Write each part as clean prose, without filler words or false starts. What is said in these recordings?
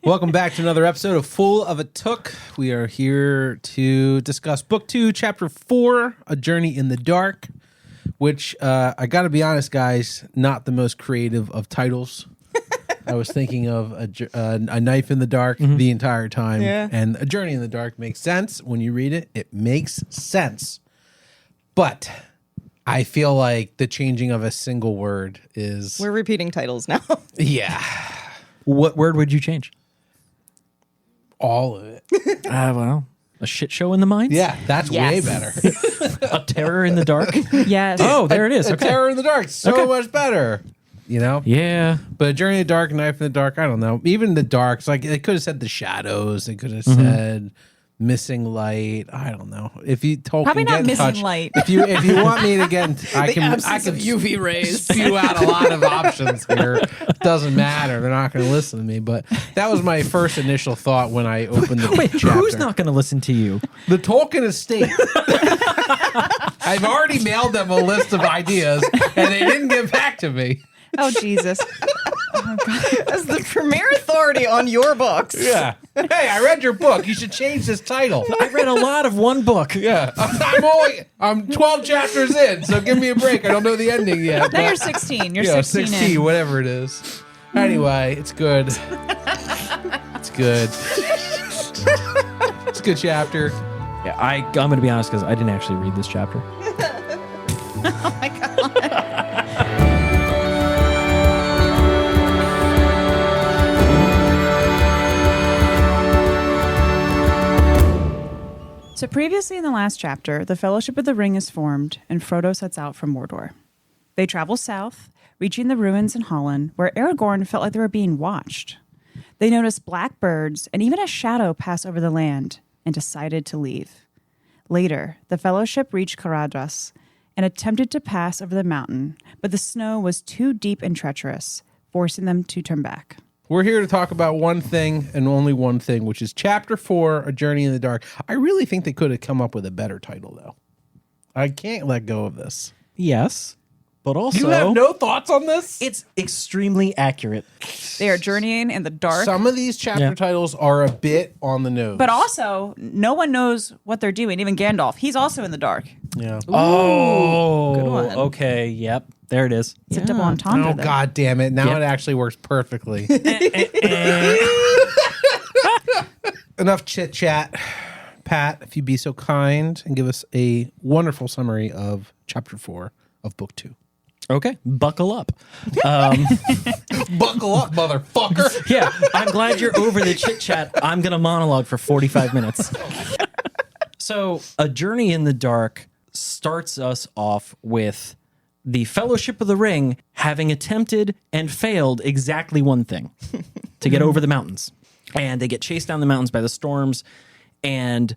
Welcome back to another episode of Full of a Took. We are here to discuss Book 2, Chapter 4, A Journey in the Dark, which, I got to be honest, guys, not the most creative of titles. I was thinking of a Knife in the Dark the entire time, and A Journey in the Dark makes sense. When you read it, it makes sense. But I feel like the changing of a single word is... We're repeating titles now. Yeah. What word would you change? All of it. Well, a shit show in the mines? Yeah, that's way better. A terror in the dark? Yes. Oh, there it is. A Okay. Terror in the Dark, so much better. You know? Yeah. But A Journey in the Dark, Knife in the Dark, I don't know. Even the darks, like they could have said the shadows. They could have said missing light. I don't know. If you Tolkien Probably not get in missing touch, light. If you want me to get, I can UV rays. spew out a lot of options here. Doesn't matter. They're not going to listen to me. But that was my first initial thought when I opened the Wait, chapter. who's not going to listen to you? The Tolkien estate. I've already mailed them a list of ideas, and they didn't get back to me. Oh, Jesus. Oh, God. As the premier authority on your books. Yeah. Hey, I read your book. You should change this title. I read a lot of one book. Yeah. I'm 12 chapters in, so give me a break. I don't know the ending yet. No, you're 16. You're 16 in. whatever it is. Anyway, it's good. It's good. It's a good chapter. Yeah, I'm going to be honest because I didn't actually read this chapter. Oh, my God. So previously in the last chapter, the Fellowship of the Ring is formed, and Frodo sets out from Mordor. They travel south, reaching the ruins in Holland, where Aragorn felt like they were being watched. They noticed black birds and even a shadow pass over the land, and decided to leave. Later, the Fellowship reached Caradhras and attempted to pass over the mountain, but the snow was too deep and treacherous, forcing them to turn back. We're here to talk about one thing and only one thing, which is Chapter 4, A Journey in the Dark. I really think they could have come up with a better title, though. I can't let go of this. Yes, but also... You have no thoughts on this? It's extremely accurate. They are journeying in the dark. Some of these chapter titles are a bit on the nose. But also, no one knows what they're doing. Even Gandalf, he's also in the dark. Yeah. Oh, good one. Okay, yep. There it is. It's a double entendre. Oh, then. God damn it. Now Yep. it actually works perfectly. Enough chit-chat. Pat, if you'd be so kind and give us a wonderful summary of Chapter 4 of Book 2. Okay, buckle up. Buckle up, motherfucker. Yeah, I'm glad you're over the chit-chat. I'm going to monologue for 45 minutes. So, A Journey in the Dark starts us off with the Fellowship of the Ring having attempted and failed exactly one thing, to get over the mountains. And they get chased down the mountains by the storms, and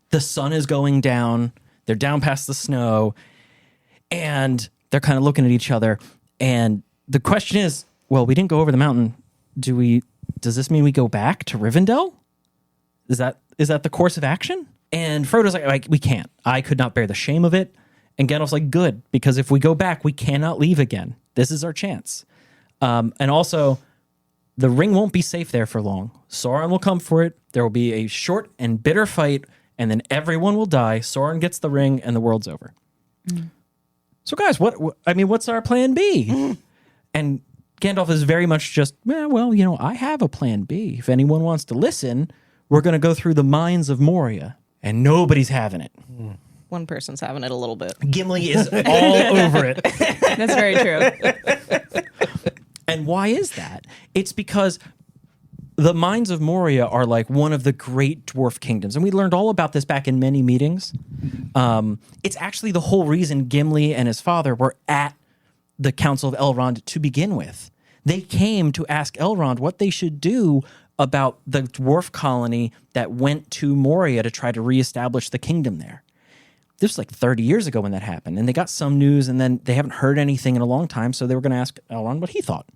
the sun is going down. They're down past the snow, and they're kind of looking at each other. And the question is, well, we didn't go over the mountain. Does this mean we go back to Rivendell? Is that the course of action? And Frodo's like, we can't. I could not bear the shame of it. And Gandalf's like, good, because if we go back, we cannot leave again. This is our chance. And also, the ring won't be safe there for long. Sauron will come for it. There will be a short and bitter fight, and then everyone will die. Sauron gets the ring, and the world's over. So, guys, what's our plan B? And Gandalf is very much just, I have a plan B. If anyone wants to listen, we're going to go through the Mines of Moria, and nobody's having it. One person's having it a little bit. Gimli is all over it. That's very true. And why is that? It's because the Mines of Moria are like one of the great dwarf kingdoms. And we learned all about this back in many meetings. It's actually the whole reason Gimli and his father were at the Council of Elrond to begin with. They came to ask Elrond what they should do about the dwarf colony that went to Moria to try to reestablish the kingdom there. This was like 30 years ago when that happened. And they got some news, and then they haven't heard anything in a long time, so they were going to ask Elrond what he thought.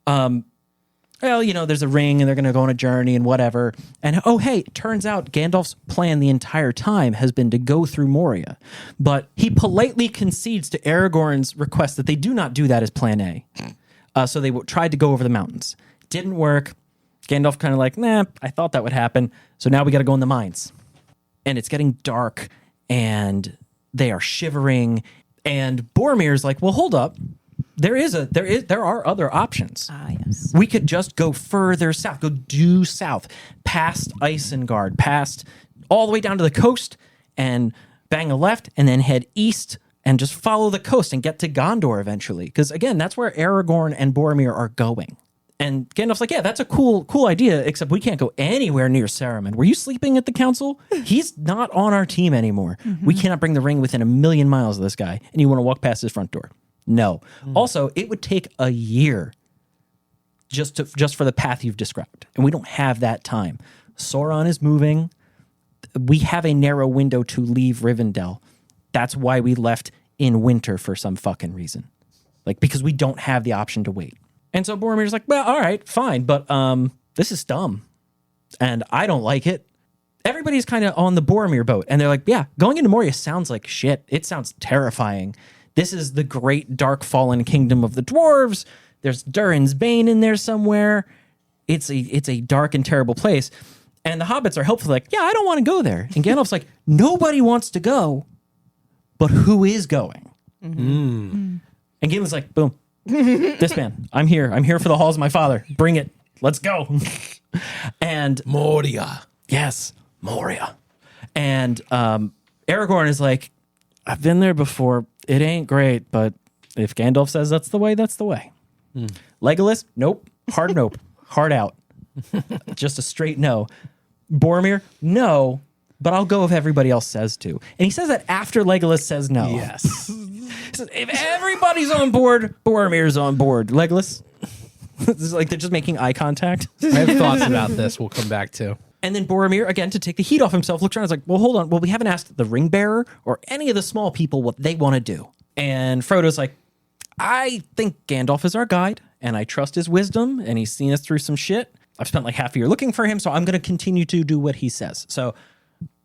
There's a ring, and they're going to go on a journey and whatever. And, it turns out Gandalf's plan the entire time has been to go through Moria. But he politely concedes to Aragorn's request that they do not do that as plan A. So they tried to go over the mountains. Didn't work. Gandalf kind of like, nah, I thought that would happen. So now we got to go in the mines. And it's getting dark and they are shivering. And Boromir's like, well, hold up. There are other options. Yes. We could just go further south, go due south, past Isengard, past all the way down to the coast and bang a left and then head east and just follow the coast and get to Gondor eventually. Because again, that's where Aragorn and Boromir are going. And Gandalf's like, yeah, that's a cool idea, except we can't go anywhere near Saruman. Were you sleeping at the council? He's not on our team anymore. We cannot bring the ring within 1,000,000 miles of this guy. And you want to walk past his front door. No. Also, it would take a year just for the path you've described. And we don't have that time. Sauron is moving. We have a narrow window to leave Rivendell. That's why we left in winter for some fucking reason. Like, because we don't have the option to wait. And so Boromir's like, well, all right, fine. But this is dumb. And I don't like it. Everybody's kind of on the Boromir boat. And they're like, yeah, going into Moria sounds like shit. It sounds terrifying. This is the great dark fallen kingdom of the dwarves. There's Durin's Bane in there somewhere. It's a dark and terrible place. And the hobbits are helpful, like, yeah, I don't want to go there. And Gandalf's like, nobody wants to go, but who is going? And Gandalf's like, boom, this man, I'm here. I'm here for the halls of my father. Bring it. Let's go. And Moria. yes, Moria. And Aragorn is like, I've been there before. It ain't great, but if Gandalf says that's the way, that's the way. Legolas, nope. Hard nope. Hard out. Just a straight no. Boromir, no, but I'll go if everybody else says to. And he says that after Legolas says no. Yes. He says, if everybody's on board, Boromir's on board. Legolas, this is like they're just making eye contact. I have thoughts about this we'll come back to. And then Boromir, again, to take the heat off himself, looks around and is like, well, hold on. Well, we haven't asked the ring bearer or any of the small people what they want to do. And Frodo's like, I think Gandalf is our guide, and I trust his wisdom, and he's seen us through some shit. I've spent like half a year looking for him, so I'm going to continue to do what he says. So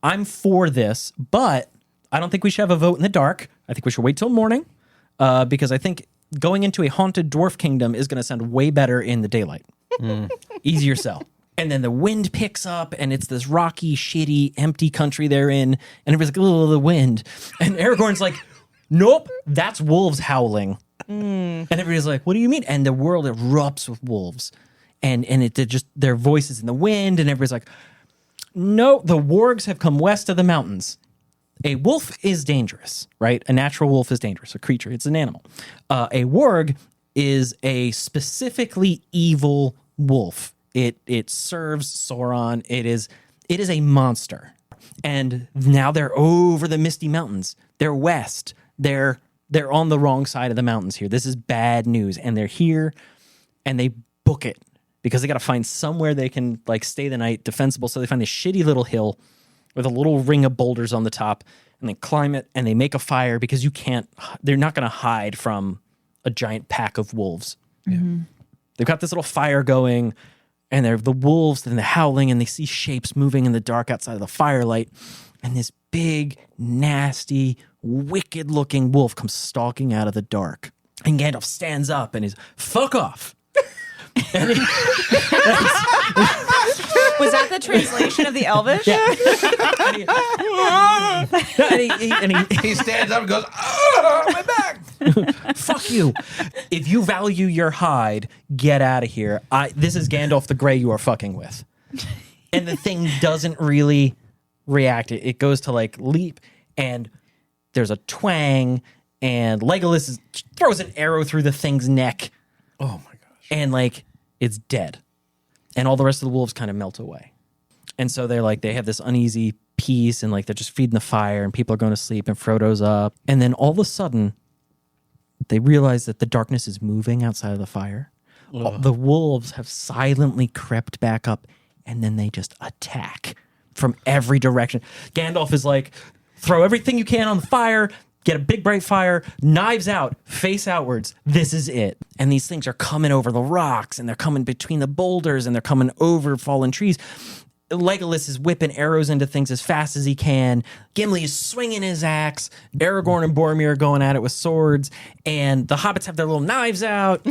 I'm for this, but I don't think we should have a vote in the dark. I think we should wait till morning, because I think going into a haunted dwarf kingdom is going to sound way better in the daylight. Easier sell. And then the wind picks up, and it's this rocky, shitty, empty country they're in. And everybody's like, oh, the wind. And Aragorn's like, nope, that's wolves howling. And everybody's like, what do you mean? And the world erupts with wolves. And they're just their voices in the wind. And everybody's like, no, the wargs have come west of the mountains. A wolf is dangerous, right? A natural wolf is dangerous. A creature, it's an animal. A warg is a specifically evil wolf. It serves Sauron. It is a monster. And now they're over the Misty Mountains. They're west. They're on the wrong side of the mountains here. This is bad news. And they're here and they book it because they got to find somewhere they can like stay the night defensible. So they find this shitty little hill with a little ring of boulders on the top and they climb it and they make a fire because they're not going to hide from a giant pack of wolves. Mm-hmm. They've got this little fire going. And they're the wolves and the howling, and they see shapes moving in the dark outside of the firelight. And this big, nasty, wicked-looking wolf comes stalking out of the dark. And Gandalf stands up and is, fuck off. And Was that the translation of the Elvish? Yeah. He stands up and goes, oh, my back. Fuck you. If you value your hide, get out of here. This is Gandalf the Grey you are fucking with. And the thing doesn't really react. It goes to like leap, and there's a twang, and Legolas throws an arrow through the thing's neck. Oh my gosh. And like it's dead. And all the rest of the wolves kind of melt away. And so they have this uneasy peace, and like they're just feeding the fire, and people are going to sleep, and Frodo's up. And then all of a sudden, they realize that the darkness is moving outside of the fire. The wolves have silently crept back up, and then they just attack from every direction. Gandalf is like, throw everything you can on the fire, get a big bright fire, knives out, face outwards. This is it. And these things are coming over the rocks, and they're coming between the boulders, and they're coming over fallen trees. Legolas is whipping arrows into things as fast as he can. Gimli is swinging his axe. Aragorn and Boromir are going at it with swords. And the hobbits have their little knives out.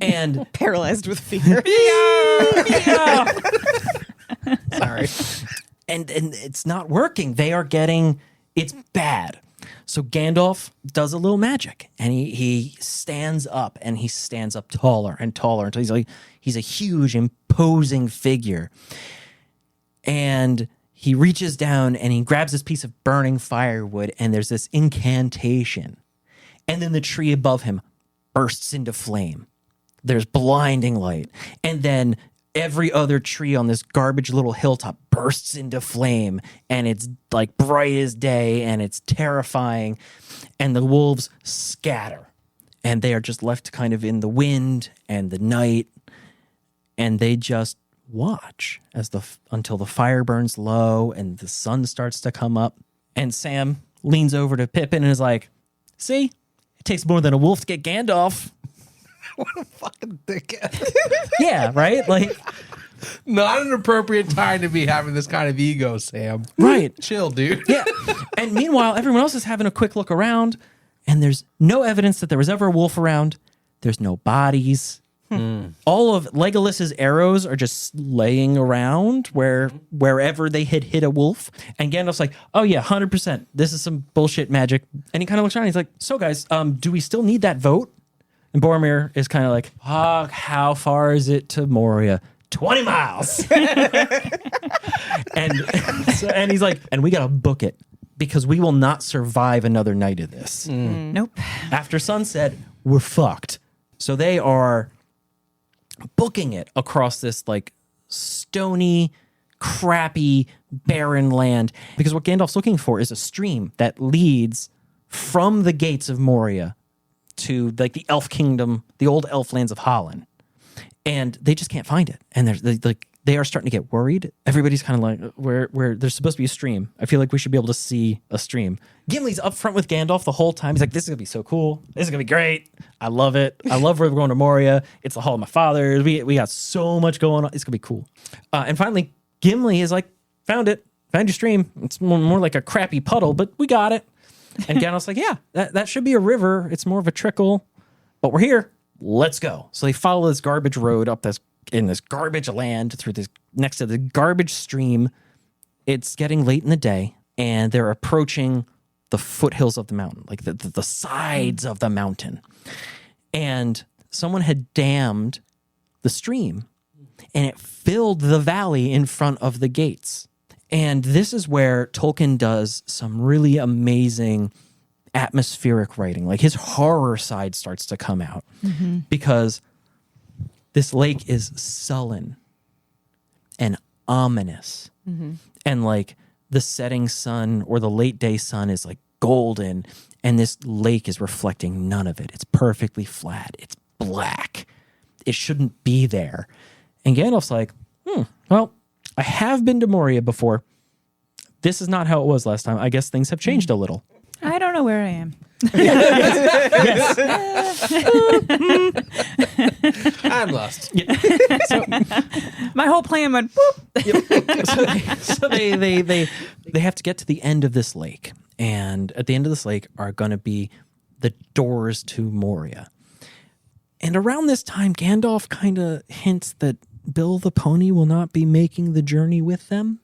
And Paralyzed with fear. sorry. And it's not working. They are getting, it's bad. So Gandalf does a little magic, and he stands up, and he stands up taller and taller until he's a huge, imposing figure. And he reaches down and he grabs this piece of burning firewood, and there's this incantation. And then the tree above him bursts into flame. There's blinding light. And then every other tree on this garbage little hilltop bursts into flame, and it's like bright as day, and it's terrifying. And the wolves scatter, and they are just left kind of in the wind and the night, and they just watch until the fire burns low and the sun starts to come up. And Sam leans over to Pippin and is like, "See, it takes more than a wolf to get Gandalf." What a fucking dickhead. Yeah, right? Like, not an appropriate time to be having this kind of ego, Sam. right. Chill, dude. Yeah. And meanwhile, everyone else is having a quick look around, and there's no evidence that there was ever a wolf around. There's no bodies. All of Legolas's arrows are just laying around wherever they had hit a wolf. And Gandalf's like, "Oh yeah, 100%. This is some bullshit magic." And he kind of looks around. And he's like, "So guys, do we still need that vote?" And Boromir is kind of like, "How far is it to Moria?" 20 miles. and he's like, "And we got to book it because we will not survive another night of this." Nope. After sunset, we're fucked. So they are booking it across this like stony, crappy, barren land, because what Gandalf's looking for is a stream that leads from the gates of Moria to like the elf kingdom, the old elf lands of Holland. And they just can't find it. And they are starting to get worried. Everybody's kind of like, where there's supposed to be a stream. I feel like we should be able to see a stream. Gimli's up front with Gandalf the whole time. He's like, "This is going to be so cool. This is going to be great. I love it. I love where we're going to Moria. It's the hall of my fathers. We got so much going on. It's going to be cool." And finally, Gimli is like, "Found it. Found your stream. It's more like a crappy puddle, but we got it." And Gandalf's like, "Yeah, that should be a river. It's more of a trickle, but we're here. Let's go." So they follow this garbage road up in this garbage land through this next to the garbage stream. It's getting late in the day, and they're approaching the foothills of the mountain, like the sides of the mountain. And someone had dammed the stream, and it filled the valley in front of the gates. And this is where Tolkien does some really amazing atmospheric writing. Like his horror side starts to come out because this lake is sullen and ominous. And like the setting sun or the late day sun is like golden, and this lake is reflecting none of it. It's perfectly flat. It's black. It shouldn't be there. And Gandalf's like, well, I have been to Moria before. This is not how it was last time. I guess things have changed a little. I don't know where I am. I'm lost. My whole plan went whoop. So they have to get to the end of this lake, and at the end of this lake are going to be the doors to Moria. And around this time, Gandalf kind of hints that Bill the pony will not be making the journey with them.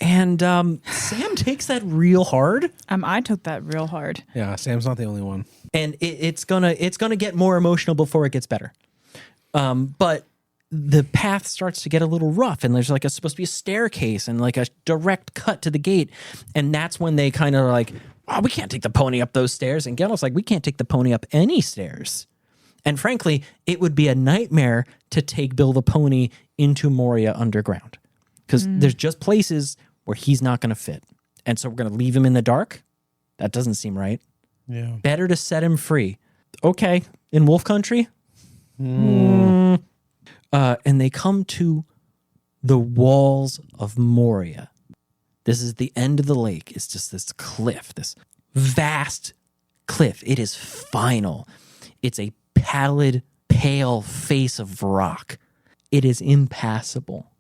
And Sam takes that real hard. I took that real hard. Yeah, Sam's not the only one. And it's gonna get more emotional before it gets better. But the path starts to get a little rough, and there's like supposed to be a staircase and like a direct cut to the gate, and that's when they kind of are like, "Oh, we can't take the pony up those stairs." And Gandalf's like, "We can't take the pony up any stairs." And frankly, it would be a nightmare to take Bill the pony into Moria underground, because there's just places where he's not going to fit, and so we're going to leave him in the dark. That doesn't seem right. Yeah. Better to set him free. Okay, in Wolf Country. And they come to the walls of Moria. This is the end of the lake. It's just this cliff, this vast cliff. It is final. It's a pallid, pale face of rock. it is impassable.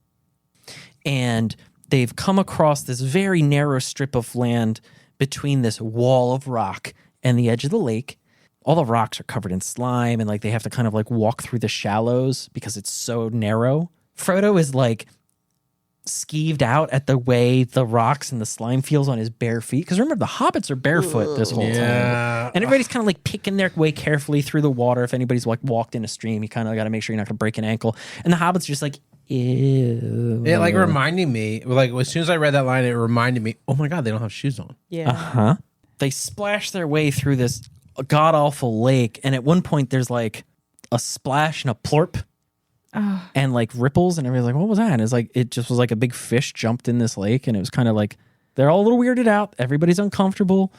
And they've come across this very narrow strip of land between this wall of rock and the edge of the lake. All the rocks are covered in slime, and like they have to kind of like walk through the shallows because it's so narrow. Frodo is like skeeved out at the way the rocks and the slime feels on his bare feet. Because remember, the hobbits are barefoot this whole time. And everybody's kind of like picking their way carefully through the water. If anybody's like walked in a stream, you kind of got to make sure you're not going to break an ankle. And the hobbits are just like, ew. It like reminded me, like as soon as I read that line, it reminded me, oh my God, they don't have shoes on. Yeah. Uh-huh. They splash their way through this god-awful lake, and at one point there's like a splash and a plorp and like ripples, and everybody's like, what was that? And it's like, it just was like a big fish jumped in this lake, and it was kind of like, they're all a little weirded out, everybody's uncomfortable,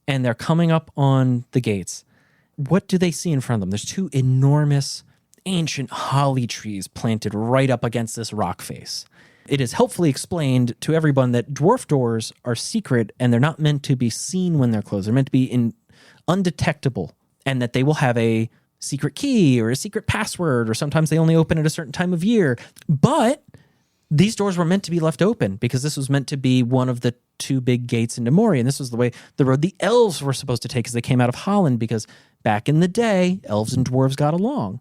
and they're coming up on the gates. What do they see in front of them? There's two enormous ancient holly trees planted right up against this rock face. It is helpfully explained to everyone that dwarf doors are secret, and they're not meant to be seen when they're closed. They're meant to be undetectable, and that they will have a secret key or a secret password, or sometimes they only open at a certain time of year. But these doors were meant to be left open because this was meant to be one of the two big gates into Moria, and this was the road the elves were supposed to take as they came out of Holland, because back in the day, elves and dwarves got along.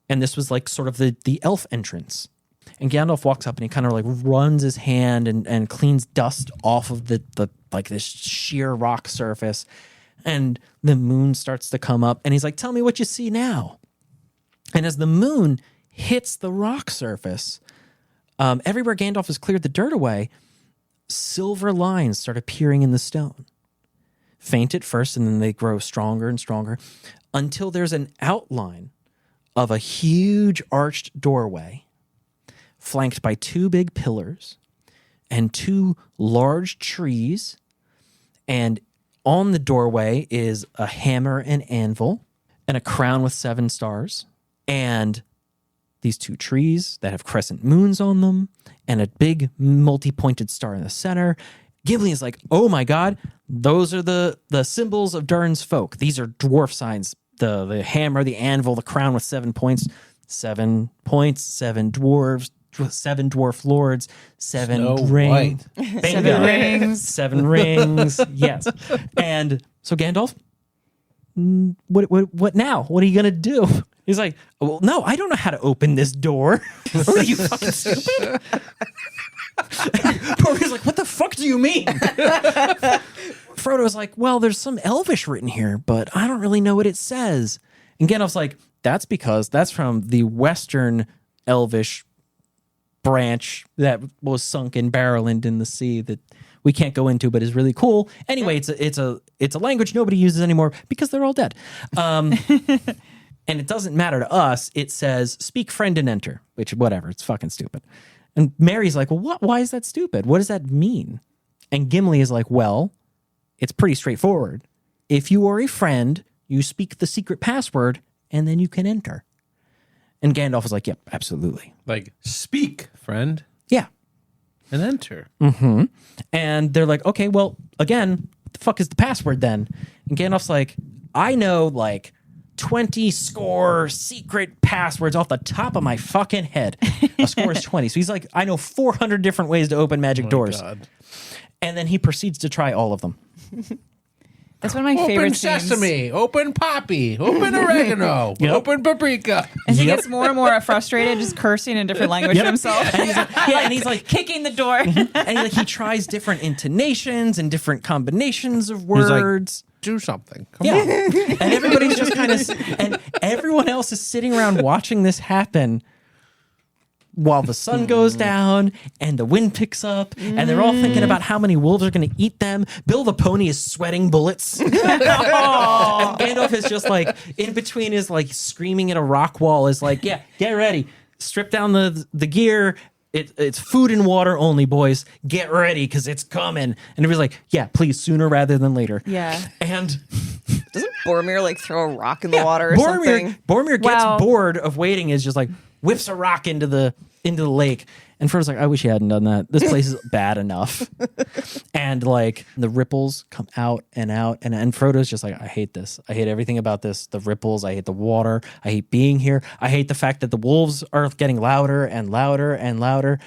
And this was like sort of the elf entrance. And Gandalf walks up and he kind of like runs his hand and cleans dust off of the like this sheer rock surface. And the moon starts to come up, and he's like, tell me what you see now. And as the moon hits the rock surface, everywhere Gandalf has cleared the dirt away, silver lines start appearing in the stone. Faint at first, and then they grow stronger and stronger until there's an outline of a huge arched doorway flanked by two big pillars and two large trees, and on the doorway is a hammer and anvil and a crown with 7 stars, and these two trees that have crescent moons on them and a big multi-pointed star in the center. Gimli is like, oh my God, those are the symbols of Durin's folk. These are dwarf signs. The hammer, the anvil, the crown with 7 points. 7 points, 7 dwarves, 7 dwarf lords, 7 rings. 7 rings. 7 rings. Yes. And so Gandalf, what now? What are you gonna do? He's like, well, no, I don't know how to open this door. Are you fucking stupid? Boromir's like, what the fuck do you mean? Frodo's like, well, there's some Elvish written here, but I don't really know what it says. And Gandalf's like, that's because that's from the Western Elvish branch that was sunk in Barrowland in the sea that we can't go into, but is really cool. Anyway, it's a language nobody uses anymore because they're all dead. And it doesn't matter to us. It says, speak friend and enter, which whatever. It's fucking stupid. And Mary's like, well, what? Why is that stupid? What does that mean? And Gimli is like, well, it's pretty straightforward. If you are a friend, you speak the secret password, and then you can enter. And Gandalf was like, yep, absolutely. Like, speak, friend, Yeah. and enter. Mm-hmm. And they're like, okay, well, again, what the fuck is the password then? And Gandalf's like, I know like 20 score secret passwords off the top of my fucking head. A score is 20. So he's like, I know 400 different ways to open magic doors. God. And then he proceeds to try all of them. That's one of my Open favorite sesame, scenes. open poppy, open oregano, Yep. open paprika. As he gets more and more frustrated, just cursing in different language to himself. And he's like, yeah, and he's like, Kicking the door. and he tries different intonations and different combinations of He's like, words. do something. Come Yeah. on. And everybody's just kind of, and everyone else is sitting around watching this happen while the sun goes down and the wind picks up, and they're all thinking about how many wolves are going to eat them. Bill the pony is sweating bullets. And Gandalf is just like, in between is like screaming at a rock wall, is like, yeah, get ready. Strip down the gear. It's food and water only, boys. Get ready, because it's coming. And everybody's like, yeah, please, sooner rather than later. Yeah. And Doesn't Boromir like throw a rock in the water or something? Boromir gets Wow. bored of waiting, is just like whips a rock into the into the lake. And Frodo's like, I wish he hadn't done that. This place is bad enough. And like the ripples come out and Frodo's just like, I hate this. I hate everything about this. The ripples. I hate the water. I hate being here. I hate the fact that the wolves are getting louder and louder and louder.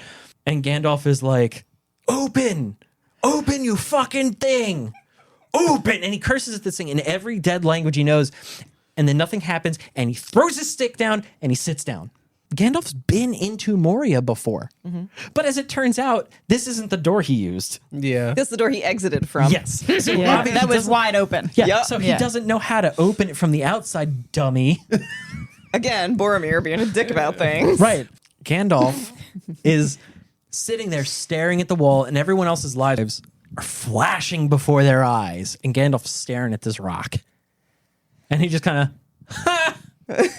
And Gandalf is like, open, you fucking thing. Open. And he curses at this thing in every dead language he knows. And then nothing happens. And he throws his stick down and he sits down. Gandalf's been into Moria before. But as it turns out, this isn't the door he used. Yeah. This is the door he exited from. Yes. So Yeah, obviously that was doesn't- wide open. Yeah. Yep. So he Yeah. doesn't know how to open it from the outside, dummy. Again, Boromir being a dick about things. Right. Gandalf is sitting there staring at the wall, and everyone else's lives are flashing before their eyes. And Gandalf's staring at this rock. And he just kind of,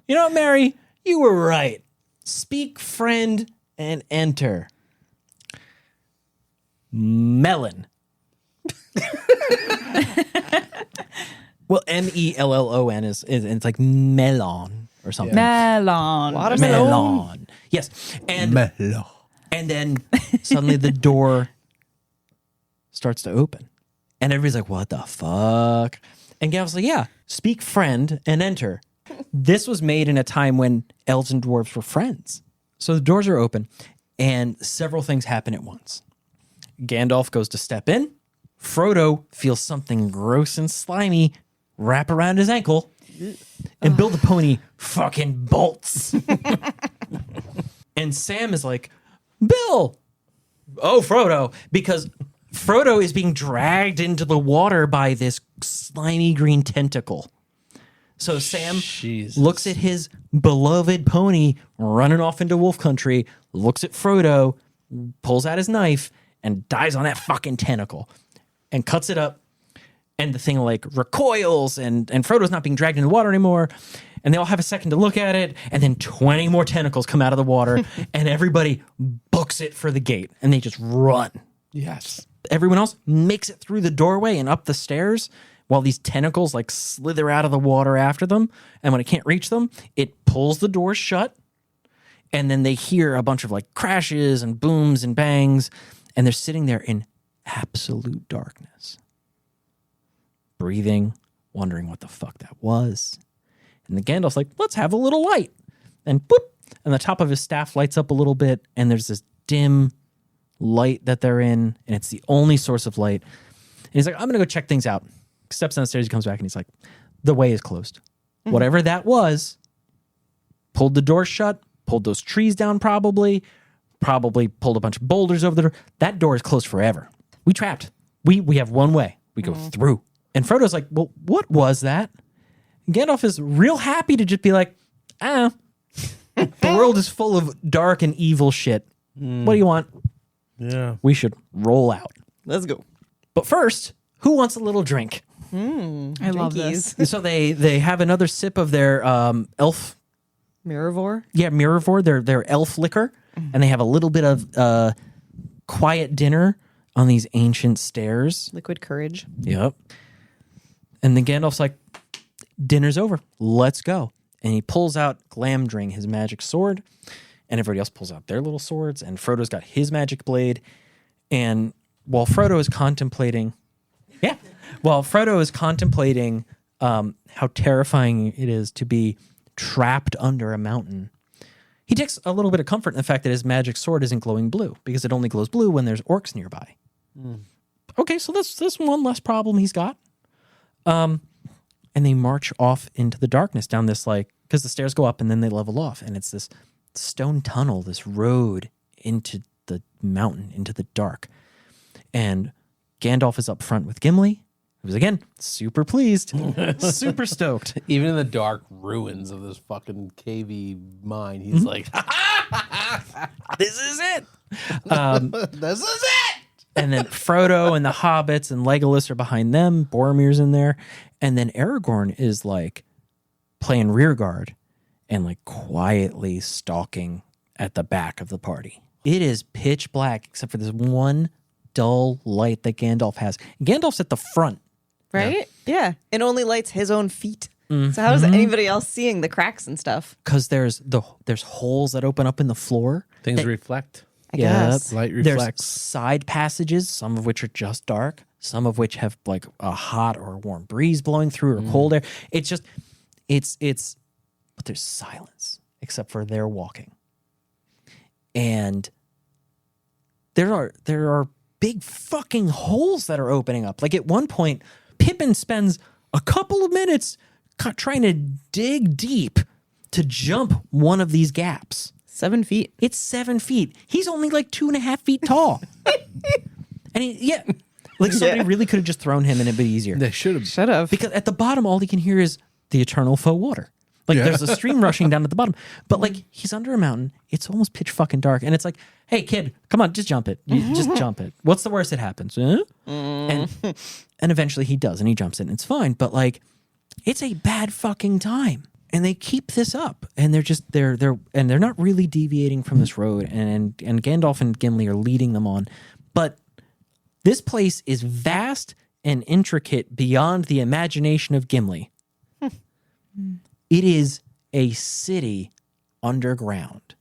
you know what, Mary? You were right. Speak, friend, and enter. Melon. Well, Mellon is it's like melon or something. Melon. Watermelon. Melon. Yes. And Melon. and then suddenly the door starts to open. And everybody's like, what the fuck? And Gandalf's like, yeah, speak friend and enter. This was made in a time when elves and dwarves were friends. So the doors are open and several things happen at once. Gandalf goes to step in. Frodo feels something gross and slimy wrap around his ankle. And Bill the Pony fucking bolts. And Sam is like, Bill! Oh, Frodo. Because Frodo is being dragged into the water by this slimy green tentacle. So Sam Jesus. looks at his beloved pony running off into wolf country, looks at Frodo, pulls out his knife, and dies on that fucking tentacle. And cuts it up. And the thing like recoils, and Frodo's not being dragged in the water anymore. And they all have a second to look at it, and then 20 more tentacles come out of the water, and everybody books it for the gate, and they just run. Yes. Everyone else makes it through the doorway and up the stairs while these tentacles like slither out of the water after them. And when it can't reach them, it pulls the doors shut. And then they hear a bunch of like crashes and booms and bangs, and they're sitting there in absolute darkness, breathing, wondering what the fuck that was. And the Gandalf's like, let's have a little light. And boop, and the top of his staff lights up a little bit, and there's this dim light that they're in, and it's the only source of light. And he's like, I'm gonna go check things out. Steps downstairs, he comes back, and he's like, the way is closed. Whatever that was, pulled the door shut, pulled those trees down probably pulled a bunch of boulders over the door. That door is closed forever. We trapped. We have one way. We go through. And Frodo's like, well, what was that? And Gandalf is real happy to just be like, the world is full of dark and evil shit. What do you want? Yeah. We should roll out. Let's go. But first, who wants a little drink? I love this. So they have another sip of their elf. Mirrorvore. Yeah, Mirrorvore, their elf liquor. And they have a little bit of quiet dinner on these ancient stairs. Liquid courage. Yep. And then Gandalf's like, dinner's over. Let's go. And he pulls out Glamdring, his magic sword. And everybody else pulls out their little swords. And Frodo's got his magic blade. And while Frodo is contemplating... how terrifying it is to be trapped under a mountain, he takes a little bit of comfort in the fact that his magic sword isn't glowing blue, because it only glows blue when there's orcs nearby. Okay, so that's one less problem he's got. And they march off into the darkness down this, like, because the stairs go up and then they level off, and it's this stone tunnel, this road into the mountain, into the dark. And Gandalf is up front with Gimli, who's, again, super pleased, super stoked. Even in the dark ruins of this fucking cavey mine, he's like, This is it! this is it! And then Frodo and the hobbits and Legolas are behind them. Boromir's in there. And then Aragorn is like playing rear guard and like quietly stalking at the back of the party. It is pitch black except for this one dull light that Gandalf has. Gandalf's at the front. Right? Yeah. It only lights his own feet. So how is anybody else seeing the cracks and stuff? Because there's holes that open up in the floor. Things reflect. I guess. Light There's reflects. side passages, some of which are just dark, some of which have like a hot or warm breeze blowing through or cold air. It's just, but there's silence except for their walking. And there are big fucking holes that are opening up. Like at one point, Pippin spends a couple of minutes trying to dig deep to jump one of these gaps. 7 feet. It's 7 feet. He's only like 2.5 feet tall. And like somebody really could have just thrown him and it'd be easier. They should have. Should have. Because at the bottom, all he can hear is the eternal faux water. Like there's a stream rushing down at the bottom. But like he's under a mountain. It's almost pitch fucking dark. And it's like, hey kid, come on, just jump it. You just jump it. What's the worst that happens? Huh? And eventually he does and he jumps it and it's fine. But like it's a bad fucking time. And they keep this up, and they're not really deviating from this road. And Gandalf and Gimli are leading them on, but this place is vast and intricate beyond the imagination of Gimli. It is a city underground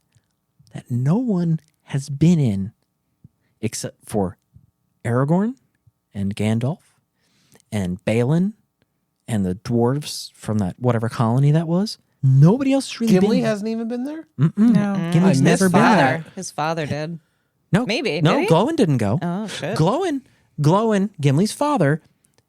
that no one has been in except for Aragorn and Gandalf and Balin and the dwarves from that whatever colony that was. Nobody else has really Gimli been. hasn't even been there? No. Gimli's I never missed been that. there. His father did. No, Maybe, No, did he? Glowin didn't go. Oh, shit. Glowin, Gimli's father,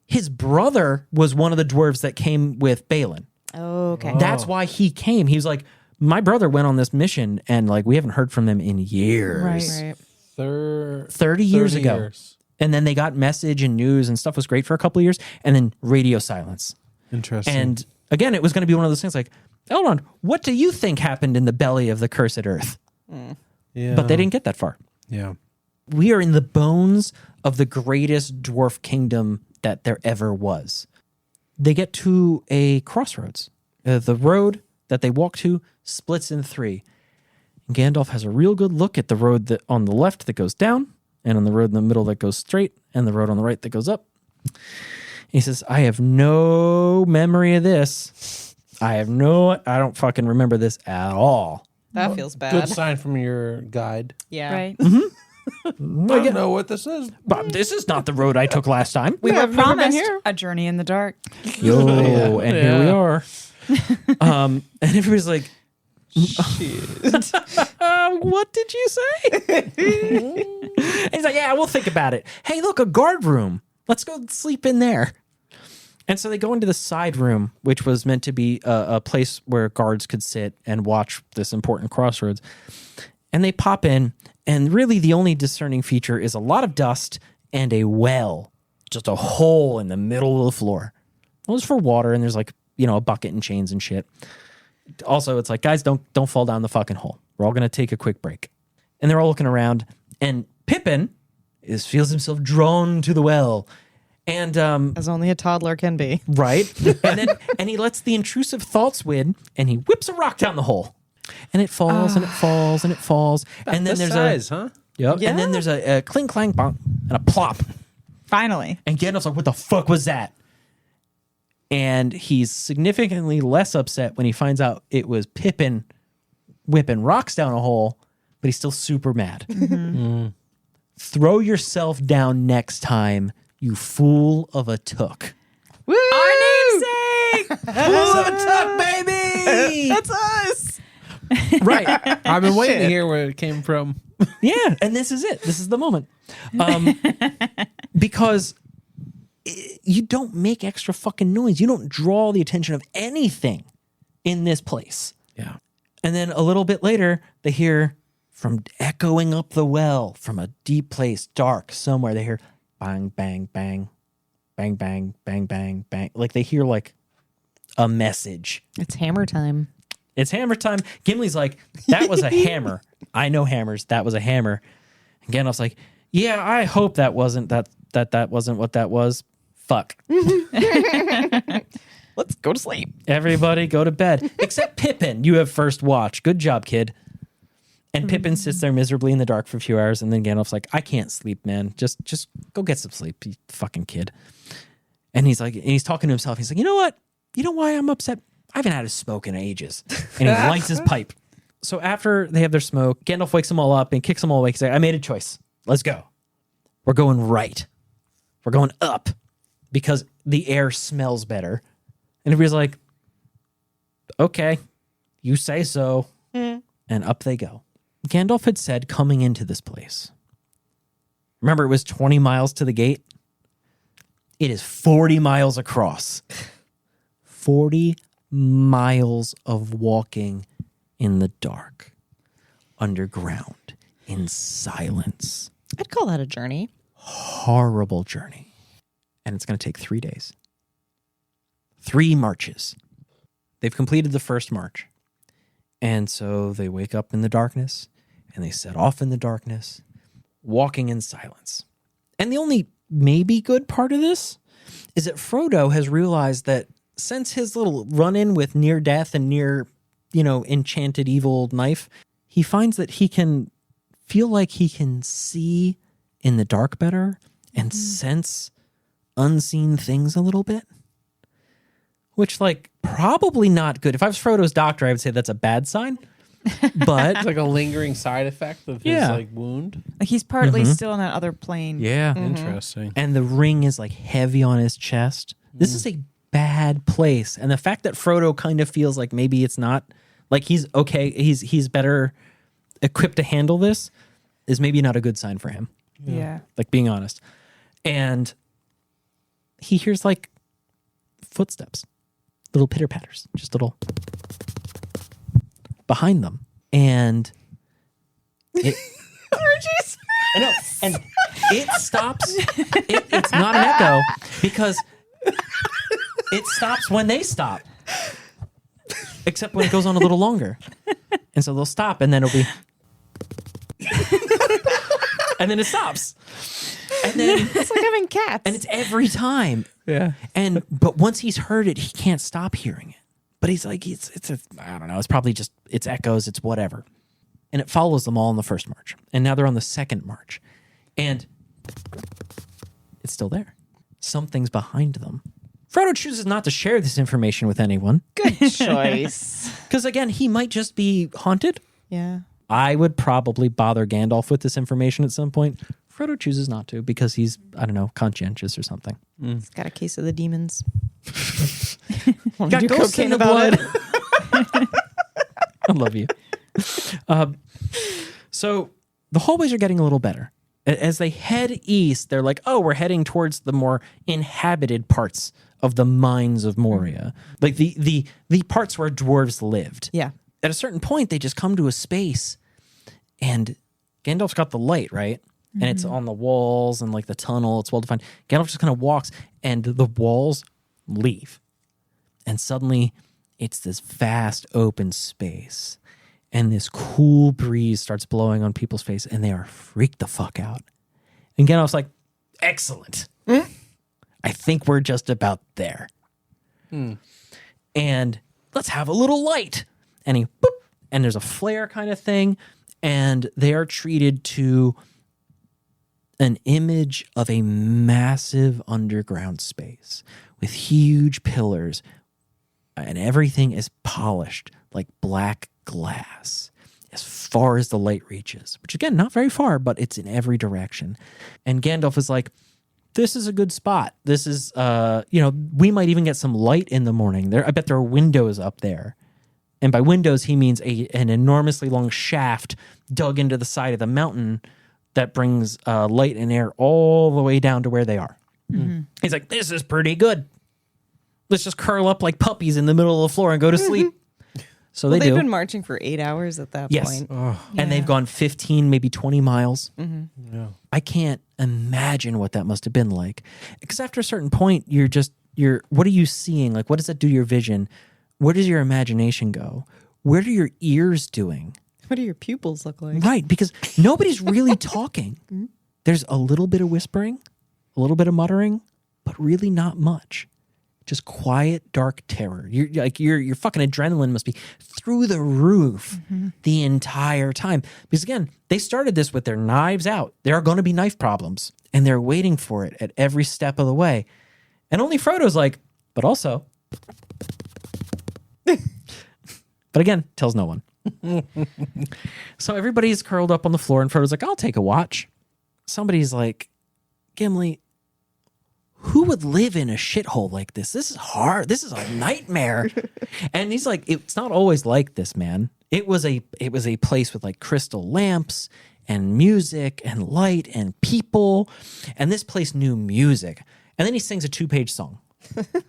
his brother was one of the dwarves that came with Balin. Oh, okay. That's why he came. He was like, my brother went on this mission and like we haven't heard from them in years. Right. 30 years ago. Years. And then they got message and news and stuff was great for a couple of years. And then radio silence. Interesting. And again, it was going to be one of those things like, hold on, what do you think happened in the belly of the cursed earth? yeah. But they didn't get that far. Yeah. We are in the bones of the greatest dwarf kingdom that there ever was. They get to a crossroads. The road that they walk to splits in three. And Gandalf has a real good look at the road that on the left that goes down, and on the road in the middle that goes straight, and the road on the right that goes up. He says, I have no memory of this. I don't fucking remember this at all. That feels bad. Good sign from your guide. Yeah. Right. I don't know what this is. But this is not the road I took last time. We were have never been promised here. a journey in the dark. Yo, and here we are. And everybody's like, what did you say? And he's like, yeah, we'll think about it. Hey, look, a guard room. Let's go sleep in there. And so they go into the side room, which was meant to be a place where guards could sit and watch this important crossroads. And they pop in, and really the only discerning feature is a lot of dust and a well, just a hole in the middle of the floor. Well, it's for water, and there's like, a bucket and chains and shit. Also, it's like, guys, don't fall down the fucking hole. We're all going to take a quick break. And they're all looking around, and Pippin feels himself drawn to the well. And As only a toddler can be. right, and he lets the intrusive thoughts win, and he whips a rock down the hole, and it falls and it falls and it falls, and then This there's size, huh? yep, and then there's a clink clank bonk and a plop, Finally. and Gandalf's like, "What the fuck was that?" And he's significantly less upset when he finds out it was Pippin whipping rocks down a hole, but he's still super mad. Throw yourself down next time, you fool of a took. Woo! Our namesake! Fool of a tuck, baby! That's us. Right. I've been waiting to hear where it came from. Yeah, and this is it. This is the moment. Because you don't make extra fucking noise. You don't draw the attention of anything in this place. Yeah. And then a little bit later, they hear from echoing up the well from a deep place, dark somewhere, they hear bang, bang, bang, bang, bang, bang, bang, bang. Like they hear like a message. It's hammer time. It's hammer time. Gimli's like, that was a hammer. I know hammers. That was a hammer. And Gandalf's like, yeah, I hope that wasn't that wasn't what that was. Fuck. Let's go to sleep. Everybody go to bed. Except Pippin. You have first watch. Good job, kid. And Pippin sits there miserably in the dark for a few hours, and then Gandalf's like, I can't sleep, man. Just go get some sleep, you fucking kid. And he's like, and he's talking to himself. He's like, you know what? you know why I'm upset? I haven't had a smoke in ages. And he lights his pipe. So after they have their smoke, Gandalf wakes them all up and kicks them all awake. He's like, I made a choice. Let's go. We're going right. We're going up because the air smells better. And everybody's like, okay, you say so. And up they go. Gandalf had said coming into this place, remember it was 20 miles to the gate? It is 40 miles across. 40 miles of walking in the dark, underground, in silence. I'd call that a journey. Horrible journey. And it's going to take 3 days. 3 marches. They've completed the first march. And so they wake up in the darkness and they set off in the darkness, walking in silence. And the only maybe good part of this is that Frodo has realized that since his little run-in with near death and near, enchanted evil knife, he finds that he can feel like he can see in the dark better and sense unseen things a little bit. Which, probably not good. If I was Frodo's doctor, I would say that's a bad sign. But It's like a lingering side effect of his wound. Like he's partly still on that other plane. yeah. Interesting. And the ring is heavy on his chest. This is a bad place. And the fact that Frodo kind of feels like maybe it's not he's okay, he's better equipped to handle this is maybe not a good sign for him. Yeah. Being honest. And he hears footsteps, little pitter patters, just little behind them. And it, I know, and it stops. It's not an echo because it stops when they stop, except when it goes on a little longer. And so they'll stop, and then it'll be, and then it stops, and then It's like having cats. and it's every time. Yeah. But once he's heard it, he can't stop hearing it. But he's like, I don't know. It's probably just, it's echoes. It's whatever. And it follows them all in the first march. And now they're on the second march. And it's still there. Something's behind them. Frodo chooses not to share this information with anyone. Good choice. Because again, he might just be haunted. Yeah. I would probably bother Gandalf with this information at some point. Frodo chooses not to because he's, I don't know, conscientious or something. He's got a case of the demons. Got do ghosts in cocaine the about blood. I love you. So the hallways are getting a little better. As they head east, they're like, oh, we're heading towards the more inhabited parts of the Mines of Moria. The parts where dwarves lived. Yeah. At a certain point, they just come to a space and Gandalf's got the light, right? And it's on the walls and the tunnel. It's well defined. Gandalf just kind of walks and the walls leave. And suddenly it's this vast open space. And this cool breeze starts blowing on people's face and they are freaked the fuck out. And Gandalf's like, excellent. I think we're just about there. And let's have a little light. And he, boop, and there's a flare kind of thing. And they are treated to an image of a massive underground space with huge pillars, and everything is polished like black glass as far as the light reaches, which again, not very far, but it's in every direction. And Gandalf is like, this is a good spot. This is, we might even get some light in the morning. I bet there are windows up there. And by windows, he means an enormously long shaft dug into the side of the mountain that brings light and air all the way down to where they are. He's like, this is pretty good. Let's just curl up like puppies in the middle of the floor and go to sleep. So They've do. been marching for 8 hours at that Yes. point. And they've gone 15, maybe 20 miles. Yeah. I can't imagine what that must have been like. Because after a certain point, what are you seeing? What does that do to your vision? Where does your imagination go? What are your ears doing? What do your pupils look like? Right, because nobody's really talking. There's a little bit of whispering, a little bit of muttering, but really not much. Just quiet, dark terror. Your fucking adrenaline must be through the roof the entire time. Because again, they started this with their knives out. There are going to be knife problems, and they're waiting for it at every step of the way. And only Frodo's like, but also, But again, tells no one. So everybody's curled up on the floor, and Frodo's like, I'll take a watch. Somebody's like, Gimli, who would live in a shithole like this? This is hard. This is a nightmare. And he's like, it's not always like this, man. It was a place with like crystal lamps and music and light and people. And this place knew music. And then he sings a 2-page song.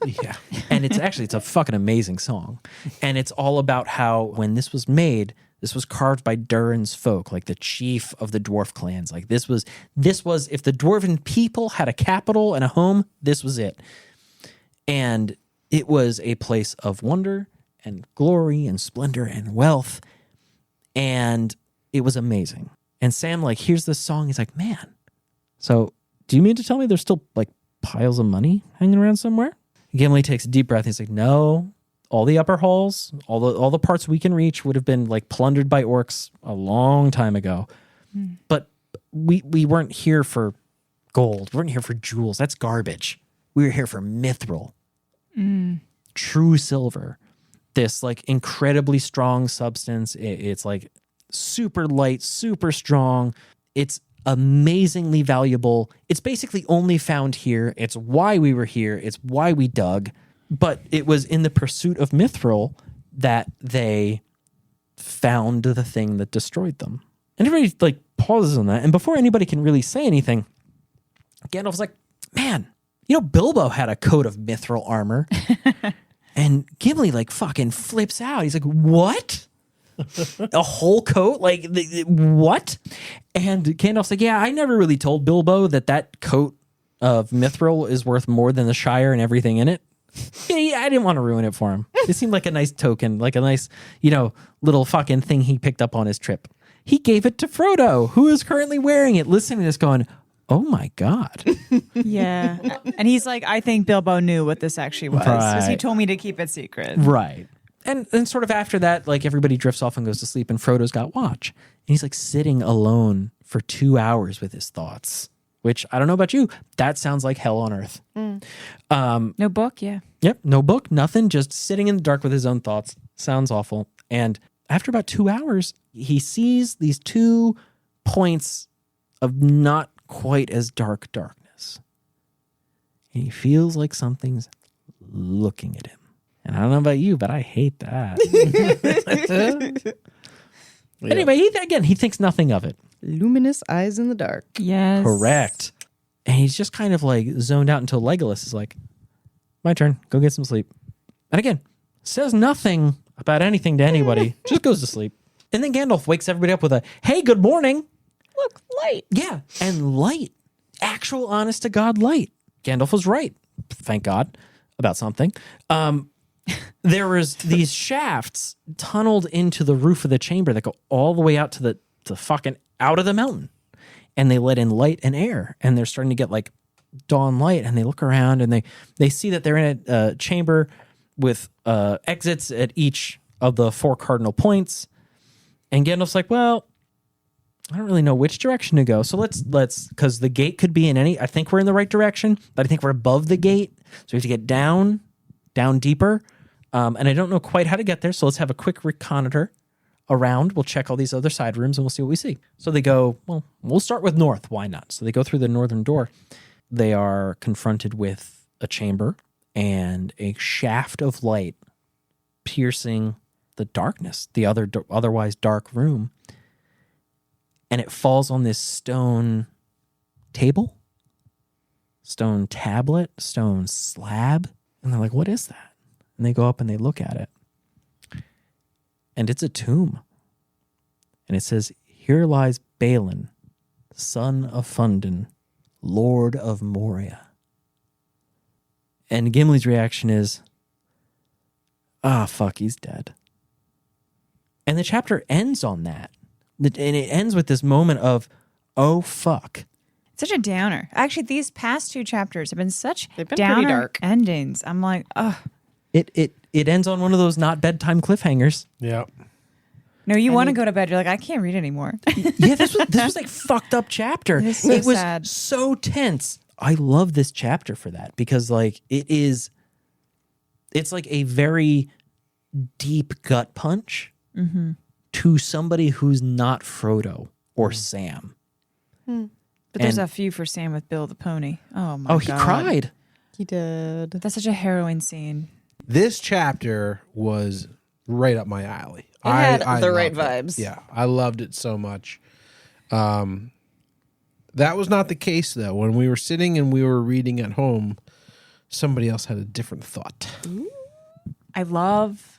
Yeah. And it's a fucking amazing song. And it's all about how when this was made, this was carved by Durin's folk, like the chief of the dwarf clans. Like this was if the dwarven people had a capital and a home, this was it. And it was a place of wonder and glory and splendor and wealth. And it was amazing. And Sam like hears this song, he's like, man, so do you mean to tell me there's still like piles of money hanging around somewhere? Gimli takes a deep breath. He's like, no, all the upper halls, all the parts we can reach would have been like plundered by orcs a long time ago. But we weren't here for gold. We weren't here for jewels. That's garbage. We were here for mithril, true silver. This like incredibly strong substance. It's like super light, super strong. It's amazingly valuable. It's basically only found here. It's why we were here. It's why we dug. But it was in the pursuit of mithril that they found the thing that destroyed them. And everybody like pauses on that. And before anybody can really say anything, Gandalf's like, man, you know, Bilbo had a coat of mithril armor. And Gimli like fucking flips out. He's like, what? A whole coat? Like, what? And Gandalf's like, yeah, I never really told Bilbo that coat of mithril is worth more than the Shire and everything in it. Yeah, I didn't want to ruin it for him. It seemed like a nice token, like a nice, little fucking thing he picked up on his trip. He gave it to Frodo, who is currently wearing it, listening to this going, oh my God. Yeah. And he's like, I think Bilbo knew what this actually was because he told me to keep it secret. Right. And then sort of after that, like everybody drifts off and goes to sleep and Frodo's got watch. And he's like sitting alone for 2 hours with his thoughts, which I don't know about you. That sounds like hell on earth. No book, yeah. Yep. No book, nothing. Just sitting in the dark with his own thoughts. Sounds awful. And after about 2 hours, he sees these 2 points of not quite as dark darkness. And he feels like something's looking at him. And I don't know about you, but I hate that. Anyway, he thinks nothing of it. Luminous eyes in the dark. Yes. Correct. And he's just kind of like zoned out until Legolas is like, my turn, go get some sleep. And again, says nothing about anything to anybody, just goes to sleep. And then Gandalf wakes everybody up with a, hey, good morning. Look, light. Yeah, and light. Actual honest to God light. Gandalf was right, thank God, about something. There was these shafts tunneled into the roof of the chamber that go all the way out to the fucking out of the mountain. And they let in light and air. And they're starting to get like dawn light. And they look around and they see that they're in a chamber with exits at each of the 4 cardinal points. And Gandalf's like, well, I don't really know which direction to go. So let's because the gate could be in any, I think we're in the right direction, but I think we're above the gate. So we have to get down deeper. And I don't know quite how to get there. So let's have a quick reconnoiter around. We'll check all these other side rooms and we'll see what we see. So they go, well, we'll start with north. Why not? So they go through the northern door. They are confronted with a chamber and a shaft of light piercing the darkness, the otherwise dark room. And it falls on this stone table, stone tablet, stone slab. And they're like, what is that? And they go up and they look at it. And it's a tomb. And it says, here lies Balin, son of Fundin, Lord of Moria. And Gimli's reaction is, fuck, he's dead. And the chapter ends on that. And it ends with this moment of, oh, fuck. Such a downer. Actually, these past 2 chapters have been such They've been downer pretty dark endings. I'm like, ugh. It ends on one of those not bedtime cliffhangers. Yeah. No, you want to go to bed. You're like, I can't read anymore. Yeah, this was like fucked up chapter. It is so it was sad. so tense. I love this chapter for that because like it is it's like a very deep gut punch to somebody who's not Frodo or Sam. But there's a few for Sam with Bill the pony. Oh my god. Oh, he cried. He did. That's such a harrowing scene. This chapter was right up my alley. It had the right loved it. vibes. Yeah, I loved it so much. That was not the case, though. When we were sitting and we were reading at home, somebody else had a different thought. I love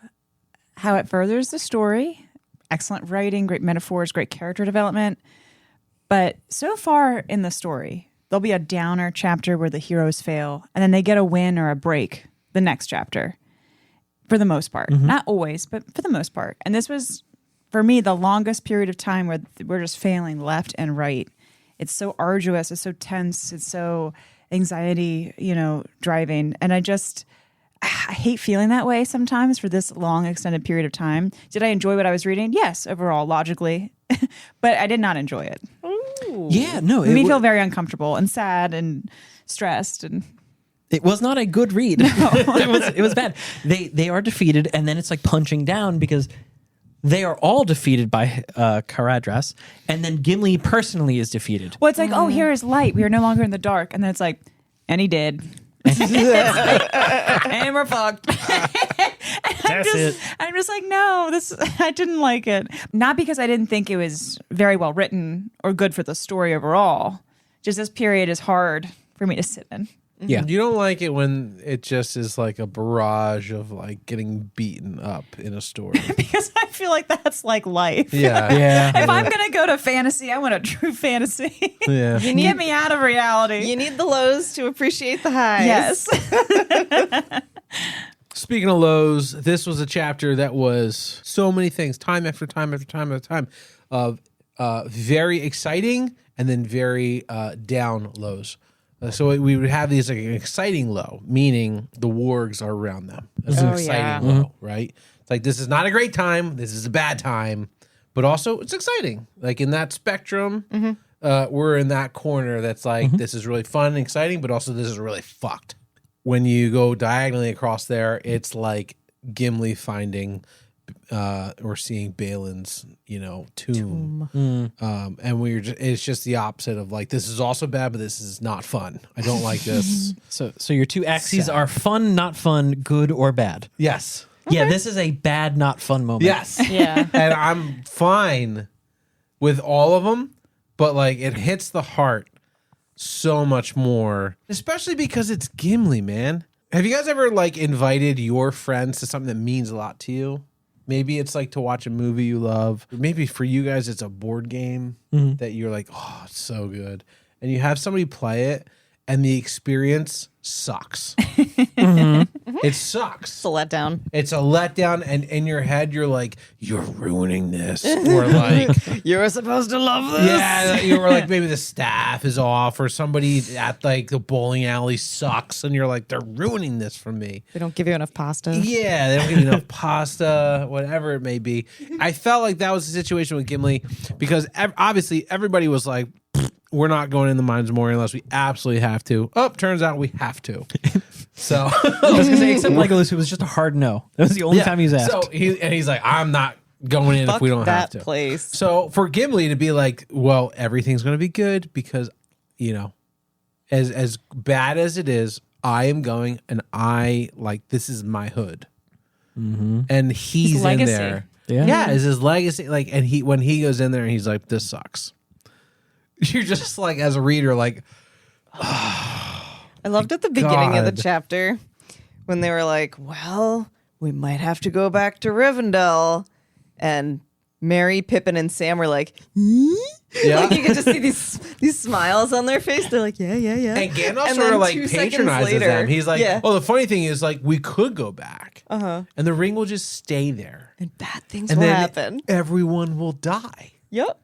how it furthers the story. Excellent writing, great metaphors, great character development. But so far in the story, there'll be a downer chapter where the heroes fail, and then they get a win or a break the next chapter, for the most part. Not always, but for the most part. And this was, for me, the longest period of time where we're just failing left and right. It's so arduous. It's so tense. It's so anxiety, driving. And I hate feeling that way sometimes for this long extended period of time. Did I enjoy what I was reading? Yes, overall, logically. But I did not enjoy it. Ooh. Yeah, no. It made me feel very uncomfortable and sad and stressed. And it was not a good read. It was bad. They are defeated, and then it's like punching down because they are all defeated by Caradras, and then Gimli personally is defeated. well, it's like, oh, here is light. We are no longer in the dark. And then it's like, and he did. And we're fucked. I'm just like, no, I didn't like it. Not because I didn't think it was very well written or good for the story overall. Just this period is hard for me to sit in. Yeah. You don't like it when it just is like a barrage of like getting beaten up in a story. Because I feel like that's like life. Yeah. If I'm going to go to fantasy, I want a true fantasy. Yeah. Get me out of reality. You need the lows to appreciate the highs. Yes. Speaking of lows, this was a chapter that was so many things, time after time after time after time, of very exciting and then very down lows. So we would have these like an exciting low, meaning the wargs are around them. That's an exciting low, right? It's like, this is not a great time. This is a bad time. But also, it's exciting. Like in that spectrum, we're in that corner that's like, this is really fun and exciting, but also this is really fucked. When you go diagonally across there, it's like Gimli finding or seeing Balin's, tomb. And it's just the opposite of like, this is also bad, but this is not fun. I don't like this. So your two axes are fun, not fun, good or bad. Yes. Yeah, this is a bad, not fun moment. Yes. Yeah. And I'm fine with all of them, but like it hits the heart so much more, especially because it's Gimli, man. Have you guys ever like invited your friends to something that means a lot to you? Maybe it's like to watch a movie you love. Maybe for you guys, it's a board game that you're like, oh, it's so good. And you have somebody play it and the experience sucks. It sucks. It's a letdown. It's a letdown. And in your head, you're like, you're ruining this. Or like, You're supposed to love this. yeah, you were like, maybe the staff is off or somebody at like the bowling alley sucks. And you're like, they're ruining this for me. They don't give you enough pasta. Yeah, they don't give you enough pasta, whatever it may be. I felt like that was the situation with Gimli because obviously everybody was like, we're not going in the Mines of Moria unless we absolutely have to. Oh, turns out we have to. So I was going to say, except Legolas, who was just a hard no. That was the only time he was asked. So he's like, I'm not going in Fuck if we don't have that to. place. So for Gimli to be like, well, everything's going to be good because, as bad as it is, I am going and this is my hood. And he's in legacy. there. Yeah. It's his legacy. Like, and when he goes in there and he's like, this sucks. You're just like, as a reader, like, I loved at the beginning of the God. chapter when they were like, well, we might have to go back to Rivendell. And Merry, Pippin, and Sam were like, yeah. like you could just see these smiles on their face. They're like, yeah. And Gandalf And sort then of like 2 seconds patronizes later- them. He's like, Yeah. well, the funny thing is, like, we could go back. And the ring will just stay there. And bad things And will then happen. everyone will die. Yep.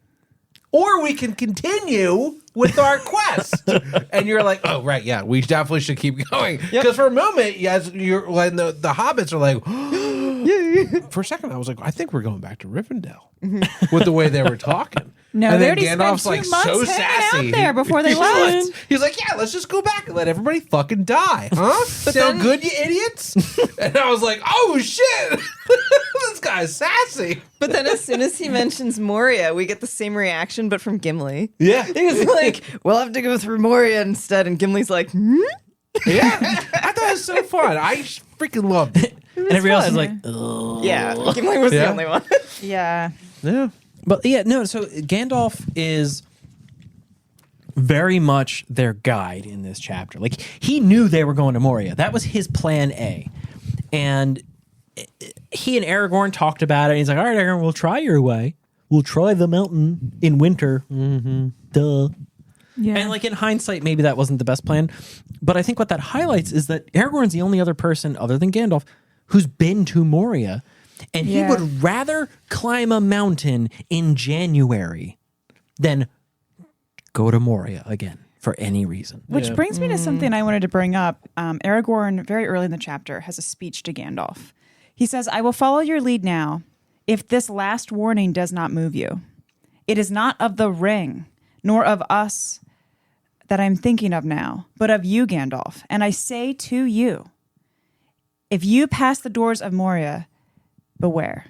Or we can continue with our quest. And you're like, oh, right, yeah, we definitely should keep going. Because for a moment, when the hobbits are like, for a second, I was like, I think we're going back to Rivendell with the way they were talking. No, And they then already Gandalf's spent like 2 months so hanging sassy out there before they left. He's like, yeah, let's just go back and let everybody fucking die, huh? So good, you idiots. And I was like, oh shit, this guy's sassy. But then as soon as he mentions Moria, we get the same reaction, but from Gimli. Yeah, He's like, we'll have to go through Moria instead. And Gimli's like, yeah. I thought it was so fun. I freaking loved it. And everybody else is like, Yeah, Gimli was the Yeah. only one. Yeah. Yeah. but yeah, no. So Gandalf is very much their guide in this chapter. Like he knew they were going to Moria. That was his plan A, and he and Aragorn talked about it. And he's like, "All right, Aragorn, we'll try your way. We'll try the mountain in winter." Mm-hmm. Duh. Yeah. And like in hindsight, maybe that wasn't the best plan. But I think what that highlights is that Aragorn's the only other person other than Gandalf who's been to Moria. And he Yeah. would rather climb a mountain in January than go to Moria again for any reason. Which brings me to something I wanted to bring up. Aragorn, very early in the chapter, has a speech to Gandalf. He says, I will follow your lead now if this last warning does not move you. It is not of the ring, nor of us that I'm thinking of now, but of you, Gandalf. And I say to you, if you pass the doors of Moria, beware.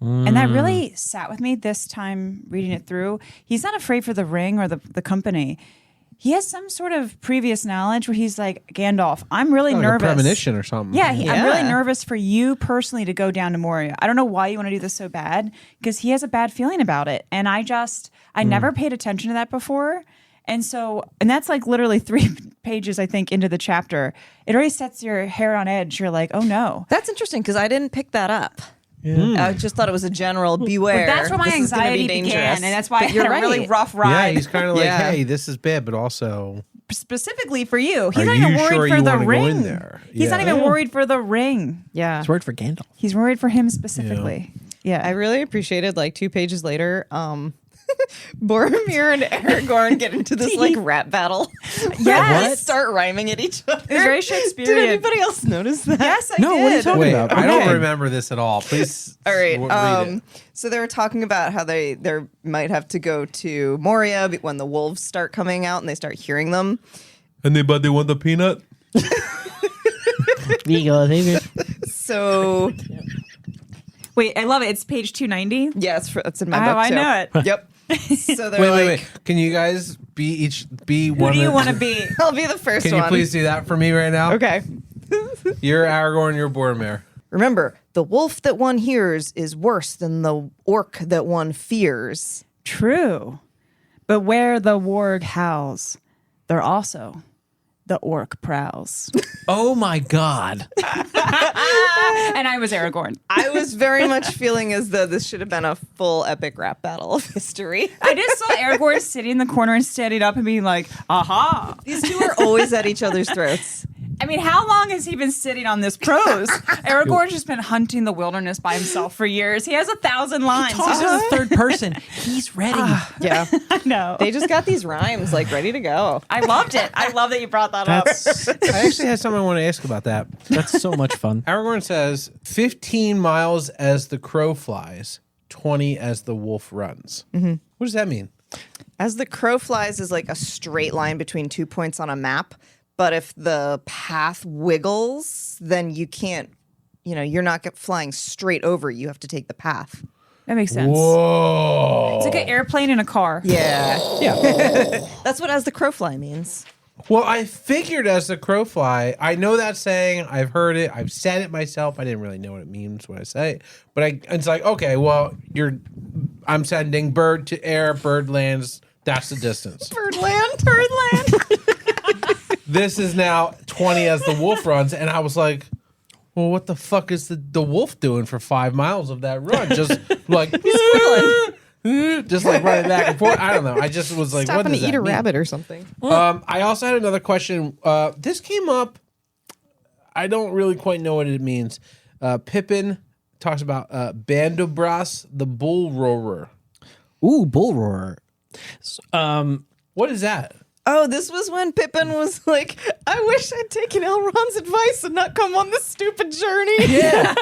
And that really sat with me this time reading it through. He's not afraid for the ring or the company. He has some sort of previous knowledge where he's like, Gandalf, I'm really Like nervous. a premonition or something. Yeah, I'm really Yeah. nervous for you personally to go down to Moria. I don't know why you want to do this so bad because he has a bad feeling about it. And I never paid attention to that before. And that's like literally 3 pages, I think, into the chapter. It already sets your hair on edge. You're like, oh no. That's interesting because I didn't pick that up. I just thought it was a general beware. But that's where my this is gonna be anxiety began. dangerous. And that's why I But had you're a really right. rough Yeah, ride. he's kind of like, Yeah. hey, this is bad, but also, Specifically for you. He's Are not even you worried sure for you the wanna go ring. in there? He's not Yeah. even worried for the ring. Yeah. It's word for Gandalf. He's worried for him specifically. Yeah. I really appreciated like 2 pages later, Boromir and Aragorn get into this like rap battle. Yes. They start rhyming at each other. It was very Did Shakespearean. anybody else notice that? Yes, I No, did. what are you talking wait, about? I don't Okay. remember this at all. Please. All right. Read it. So they were talking about how they might have to go to Moria when the wolves start coming out and they start hearing them. Anybody want the peanut? So Wait, I love it. It's page 290. yeah, it's in my Oh, book I too. know it. Yep. So they're Wait. Can you guys be Who one? do you of- want to be? I'll be the first Can one. you please do that for me right now? Okay. You're Aragorn. You're Boromir. Remember, the wolf that one hears is worse than the orc that one fears. True. But where the warg howls, there also the orc prowls. Oh my God. And I was Aragorn. I was very much feeling as though this should have been a full epic rap battle of history. I just saw Aragorn sitting in the corner and standing up and being like, aha. These two are always at each other's throats. I mean, how long has he been sitting on this prose? Aragorn's just been hunting the wilderness by himself for years. He has 1,000 lines. Talks in the third person. He's ready. Yeah. I know. They just got these rhymes like ready to go. I loved it. I love that you brought that up. I actually had something I want to ask about that. That's so much fun. Aragorn says 15 miles as the crow flies, 20 as the wolf runs. Mm-hmm. What does that mean? As the crow flies is like a straight line between 2 points on a map. But if the path wiggles, then you can't, you're not flying straight over. You have to take the path. That makes sense. Whoa. It's like an airplane in a car. Yeah. Yeah. That's what as the crow fly means. Well, I figured as the crow fly. I know that saying. I've heard it. I've said it myself. I didn't really know what it means when I say it. But it's like, okay, well, I'm sending bird to air, bird lands. That's the distance. Birdland. This is now 20 as the wolf runs. And I was like, well, what the fuck is the wolf doing for 5 miles of that run? Just like, just like running back and forth. I don't know. I just was like, what Stopping does to eat that a mean? rabbit or something. I also had another question. This came up. I don't really quite know what it means. Pippin talks about Bandobras, the bull roarer. Ooh, bull roarer. What is that? Oh, this was when Pippin was like, I wish I'd taken Elrond's advice and not come on this stupid journey. Yeah.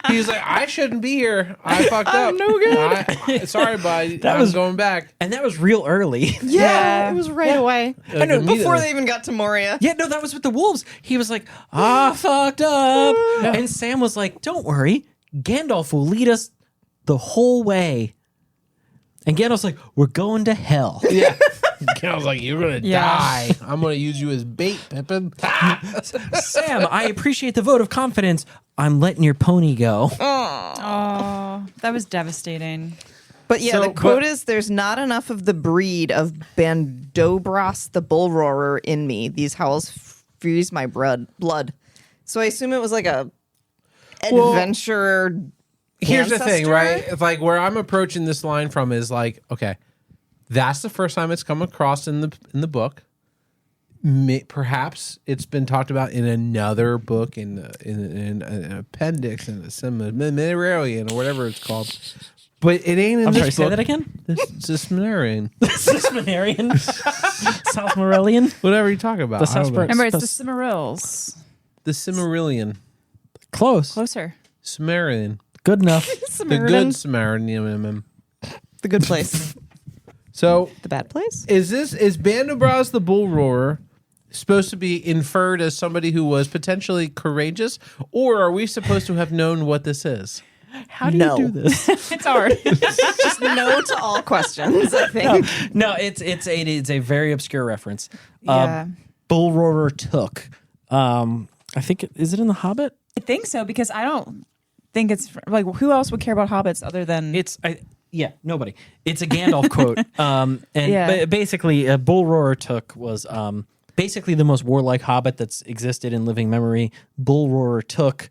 He's like, I shouldn't be here. I fucked up. I'm no good. Sorry, bud. That I'm was- going back. And that was real early. Yeah, it was right away. I know, before immediately. they even got to Moria. Yeah, no, that was with the wolves. He was like, fucked up. And Sam was like, don't worry. Gandalf will lead us the whole way. And Gandalf's like, we're going to hell. Yeah. I was like, you're going to Yeah. die. I'm going to use you as bait, Pippin. Sam, I appreciate the vote of confidence. I'm letting your pony go. Oh, that was devastating. But yeah, So, the quote but- is, there's not enough of the breed of Bandobras the bull roarer in me. These howls freeze my blood. So I assume it was like a adventure. Here's the thing, ancestor? right? It's like where I'm approaching this line from is like, okay, that's the first time it's come across in the book. Perhaps it's been talked about in another book, in an appendix, in a seminarian or whatever it's called. But it ain't in I'm this sorry, book. say that again? It's a seminarian. Sismanarian? South Morellian? Whatever you talk about. The I don't know. South Remember, it's the Cimmerils. The Cimmerillion. Close. Closer. Sumerian. Good enough. The good Samaritan. The good place. So The bad place? is Bandobras the bull roarer supposed to be inferred as somebody who was potentially courageous, or are we supposed to have known what this is? How do No. you do this? It's hard. Just no to all questions, I think. No, it's a very obscure reference. Yeah. Bull roarer took. I think is it in the Hobbit? I think so because I don't think it's like who else would care about hobbits other than Nobody. It's a Gandalf quote. Yeah. Basically, a bull roarer took was basically the most warlike hobbit that's existed in living memory. Bull roarer took.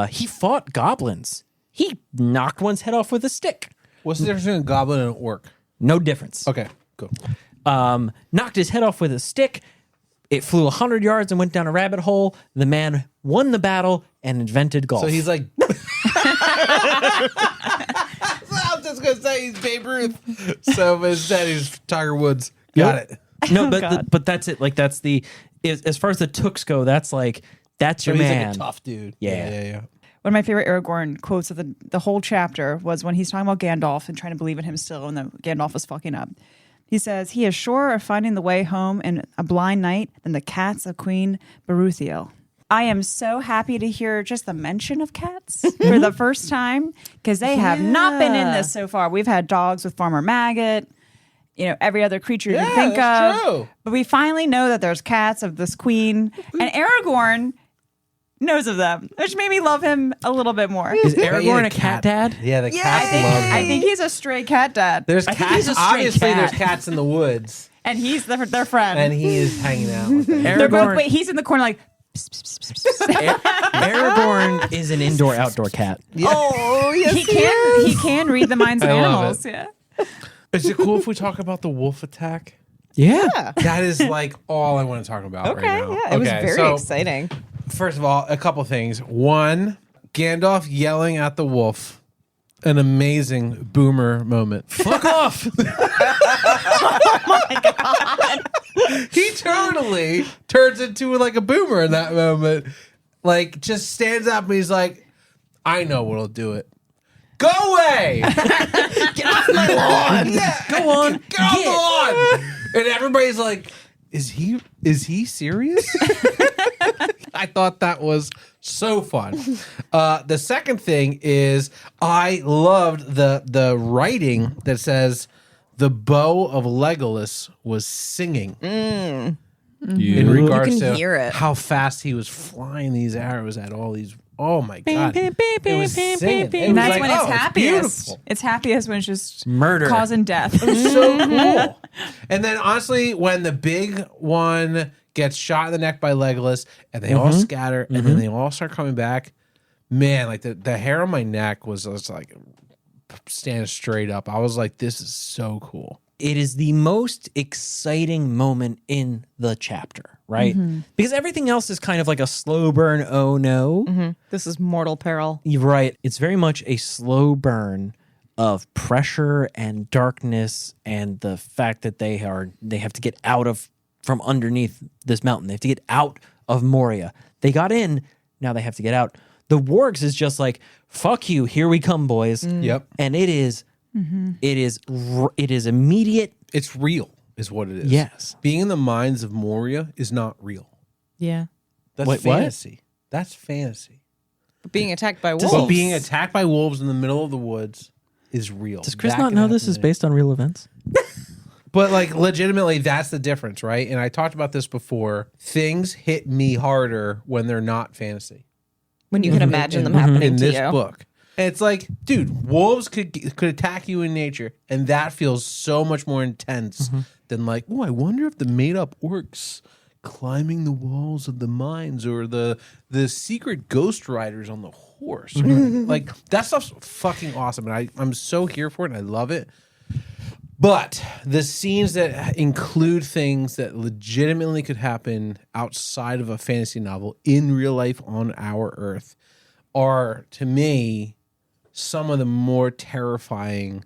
He fought goblins. He knocked one's head off with a stick. What's the difference between a goblin and an orc? No difference. Okay, cool. Knocked his head off with a stick. It flew 100 yards and went down a rabbit hole. The man won the battle and invented golf. So he's like, I was just gonna say he's Babe Ruth. So instead he's Tiger Woods. Got Yep. it. No, God. but that's it. Like that's as far as the tooks go, that's your So he's man. like a tough dude. Yeah. one of my favorite Aragorn quotes of the whole chapter was when he's talking about Gandalf and trying to believe in him still, and then Gandalf was fucking up. He says, he is sure of finding the way home in a blind night than the cats of Queen Beruthiel. I am so happy to hear just the mention of cats for the first time because they have not been in this so far. We've had dogs with Farmer Maggot, every other creature you can think that's of. true. But we finally know that there's cats of this queen, and Aragorn knows of them, which made me love him a little bit more. Is Yeah, Aragorn the a cat dad? Yeah, the cats I love him. think he's a stray cat dad, There's I think cats. he's a stray Obviously, cat. there's cats in the woods, and he's their friend. and he is hanging out with them. They're both. Aragorn, Wait, he's in the corner like. Aragorn is an indoor-outdoor cat. Oh, yes, He can read the minds of I love animals. it. Yeah. Is it cool if we talk about the wolf attack? Yeah. That is like all I want to talk about Okay, right now. yeah, it was very so, exciting. First of all, a couple things. One, Gandalf yelling at the wolf. An amazing boomer moment. Fuck off. He totally turns into like a boomer in that moment. Like, just stands up and he's like, I know what'll do it. Go away! Get off my lawn. Yeah, Go on. get off the lawn! And everybody's like, is he serious? I thought that was so fun. The second thing is I loved the writing that says the bow of Legolas was singing. In regards You can to hear it. how fast he was flying these arrows at all these. Oh my god! It was singing. It And was that's like, when it's oh, happiest. beautiful. It's happiest when it's just Murder. causing death. So cool. And then honestly, when the big one gets shot in the neck by Legolas, and they all scatter, and then they all start coming back, man, like the hair on my neck was like standing straight up. I was like, this is so cool. It is the most exciting moment in the chapter, right? Because everything else is kind of like a slow burn. Oh no. This is mortal peril. You're right. It's very much a slow burn of pressure and darkness and the fact that they have to get out of from underneath this mountain. They have to get out of Moria. They got in, now they have to get out. The wargs is just like, fuck you, here we come, boys. Yep. And it is immediate. It's real, is what it is. Yes. Being in the mines of Moria is not real. Yeah. That's Wait, what? fantasy. That's fantasy. Being attacked by wolves. But being attacked by wolves in the middle of the woods is real. Does Chris That not can know this happen is to based on real events? But like legitimately, that's the difference, right? And I talked about this before. Things hit me harder when they're not fantasy. when you can imagine them happening in to this you. book. And it's like, dude, wolves could attack you in nature, and that feels so much more intense than like, oh, I wonder if the made up orcs climbing the walls of the mines or the secret ghost riders on the horse. Like that stuff's fucking awesome, and I'm so here for it, and I love it. But the scenes that include things that legitimately could happen outside of a fantasy novel in real life on our Earth are, to me, some of the more terrifying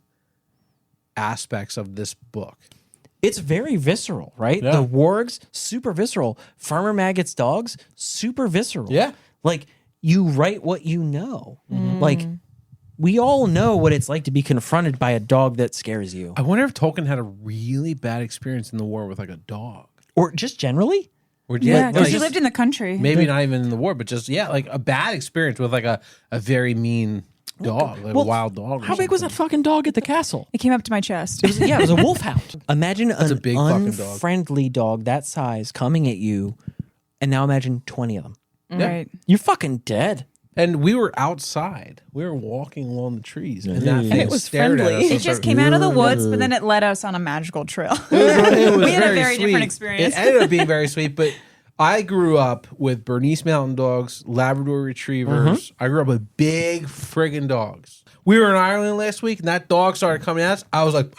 aspects of this book. It's very visceral, right? Yeah. The wargs, super visceral. Farmer Maggot's dogs, super visceral. Yeah. Like, you write what you know. Like, we all know what it's like to be confronted by a dog that scares you. I wonder if Tolkien had a really bad experience in the war with like a dog. Or just generally. Or Yeah, because like, he lived in the country. maybe not even in the war, but just, like a bad experience with like a very mean dog, like a wild dog. or How big was that something. fucking dog at the castle? It came up to my chest. It was a wolfhound. Imagine a an big fucking dog. unfriendly dog that size coming at you, and now imagine 20 of them. Right. You're fucking dead. And we were outside. We were walking along the trees. And that And thing it was stared at friendly. us and It just started- came out of the woods, but then it led us on a magical trail. It was We had a very sweet. different experience. It ended up being very sweet, but I grew up with Bernese Mountain Dogs, Labrador Retrievers. I grew up with big friggin' dogs. We were in Ireland last week, and that dog started coming at us. I was like,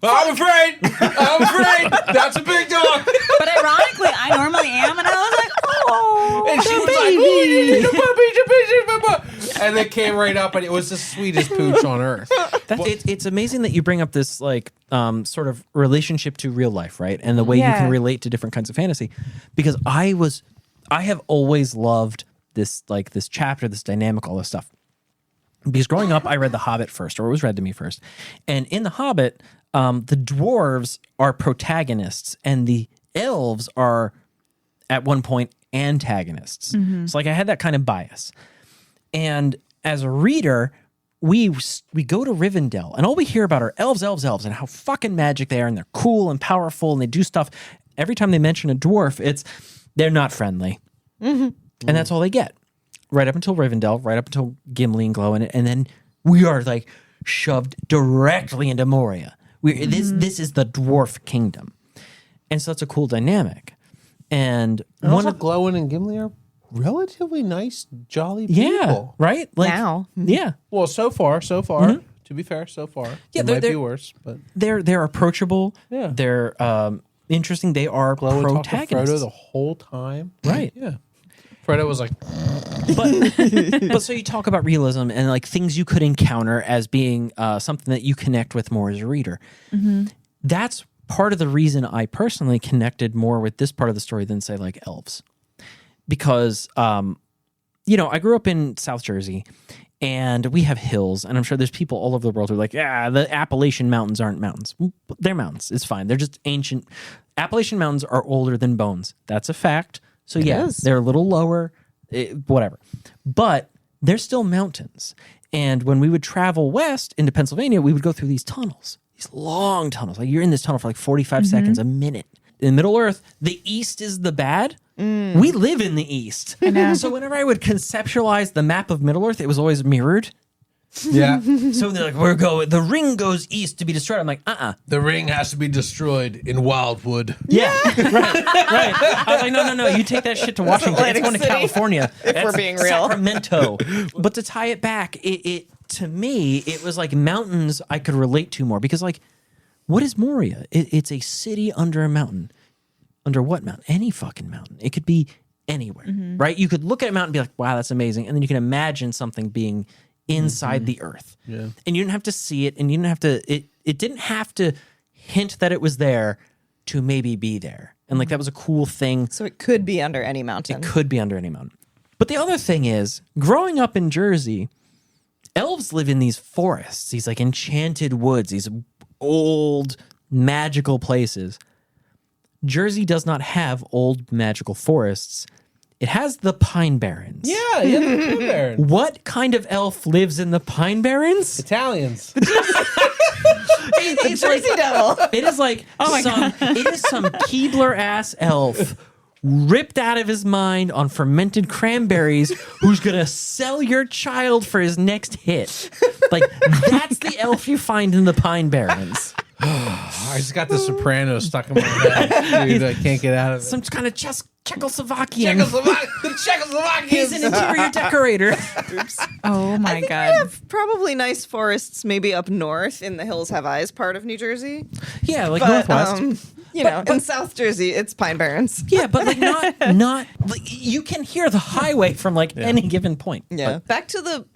I'm afraid. I'm afraid. That's a big dog. But ironically, I normally am, and I was like, oh, And she was like, oh, you need a puppy, and it came right up, and it was the sweetest pooch on earth. It's amazing that you bring up this like sort of relationship to real life, right? And the way you can Yeah. relate to different kinds of fantasy. Because I have always loved this chapter, this dynamic, all this stuff. Because growing up, I read The Hobbit first, or it was read to me first. And in The Hobbit, the dwarves are protagonists, and the elves are, at one point, antagonists. So like I had that kind of bias. And as a reader, we go to Rivendell, and all we hear about are elves, and how fucking magic they are, and they're cool and powerful, and they do stuff. Every time they mention a dwarf, they're not friendly. And that's all they get. Right up until Rivendell, right up until Gimli and Glow in it, and then we are like shoved directly into Moria. This is the dwarf kingdom. And so it's a cool dynamic. And And one also, of Glowin and Gimli are relatively nice, jolly people. yeah, right? Like, Now. yeah. Well, so far. To be fair, so far. Yeah, it they're- might be they're- worse, but They're approachable. Yeah. They're interesting. They are Glowin talked to protagonists. Frodo the whole time. Right. Yeah. Frodo was like, But so you talk about realism and like things you could encounter as being something that you connect with more as a reader. That's part of the reason I personally connected more with this part of the story than say like elves, because I grew up in South Jersey, and we have hills, and I'm sure there's people all over the world who are like, yeah, the Appalachian Mountains aren't mountains. They're mountains. It's fine. They're just ancient. Appalachian Mountains are older than bones. That's a fact. So yeah, is. they're a little lower, whatever. But they're still mountains. And when we would travel west into Pennsylvania, we would go through these tunnels, these long tunnels. Like you're in this tunnel for like 45 seconds, a minute. In Middle Earth, the East is the bad. We live in the East. So whenever I would conceptualize the map of Middle Earth, it was always mirrored. yeah, So they're like, the ring goes east to be destroyed. I'm like, the ring has to be destroyed in Wildwood. Yeah, right. I was like, no. You take that shit to Washington. It's Atlantic going to City, California. if we're being real. Sacramento. But to tie it back, it to me, it was like mountains I could relate to more because, like, what is Moria? It's a city under a mountain. Under what mountain? Any fucking mountain. It could be anywhere, right? You could look at a mountain and be like, wow, that's amazing. And then you can imagine something being inside the earth. Yeah. And you didn't have to see it, and you didn't have to, it didn't have to hint that it was there to maybe be there. And like that was a cool thing. So it could be under any mountain. It could be under any mountain. But the other thing is, growing up in Jersey, elves live in these forests, these like enchanted woods, these old magical places. Jersey does not have old magical forests. It has the Pine Barrens. Yeah, the Pine Barrens. What kind of elf lives in the Pine Barrens? Italians. It's Jersey Devil. It is like it is some Keebler ass elf ripped out of his mind on fermented cranberries who's gonna sell your child for his next hit. Like that's the elf you find in the Pine Barrens. I just got the Sopranos stuck in my head. Dude, I can't get out of it. Some kind of Czechoslovakian. The Czechoslovakians. He's an interior decorator. Oh my I think God. we have probably nice forests maybe up north in the Hills Have Eyes part of New Jersey. Yeah, like But, Northwest. in South Jersey, it's Pine Barrens. Yeah, but like not like you can hear the highway from like any given point. Yeah. Back to the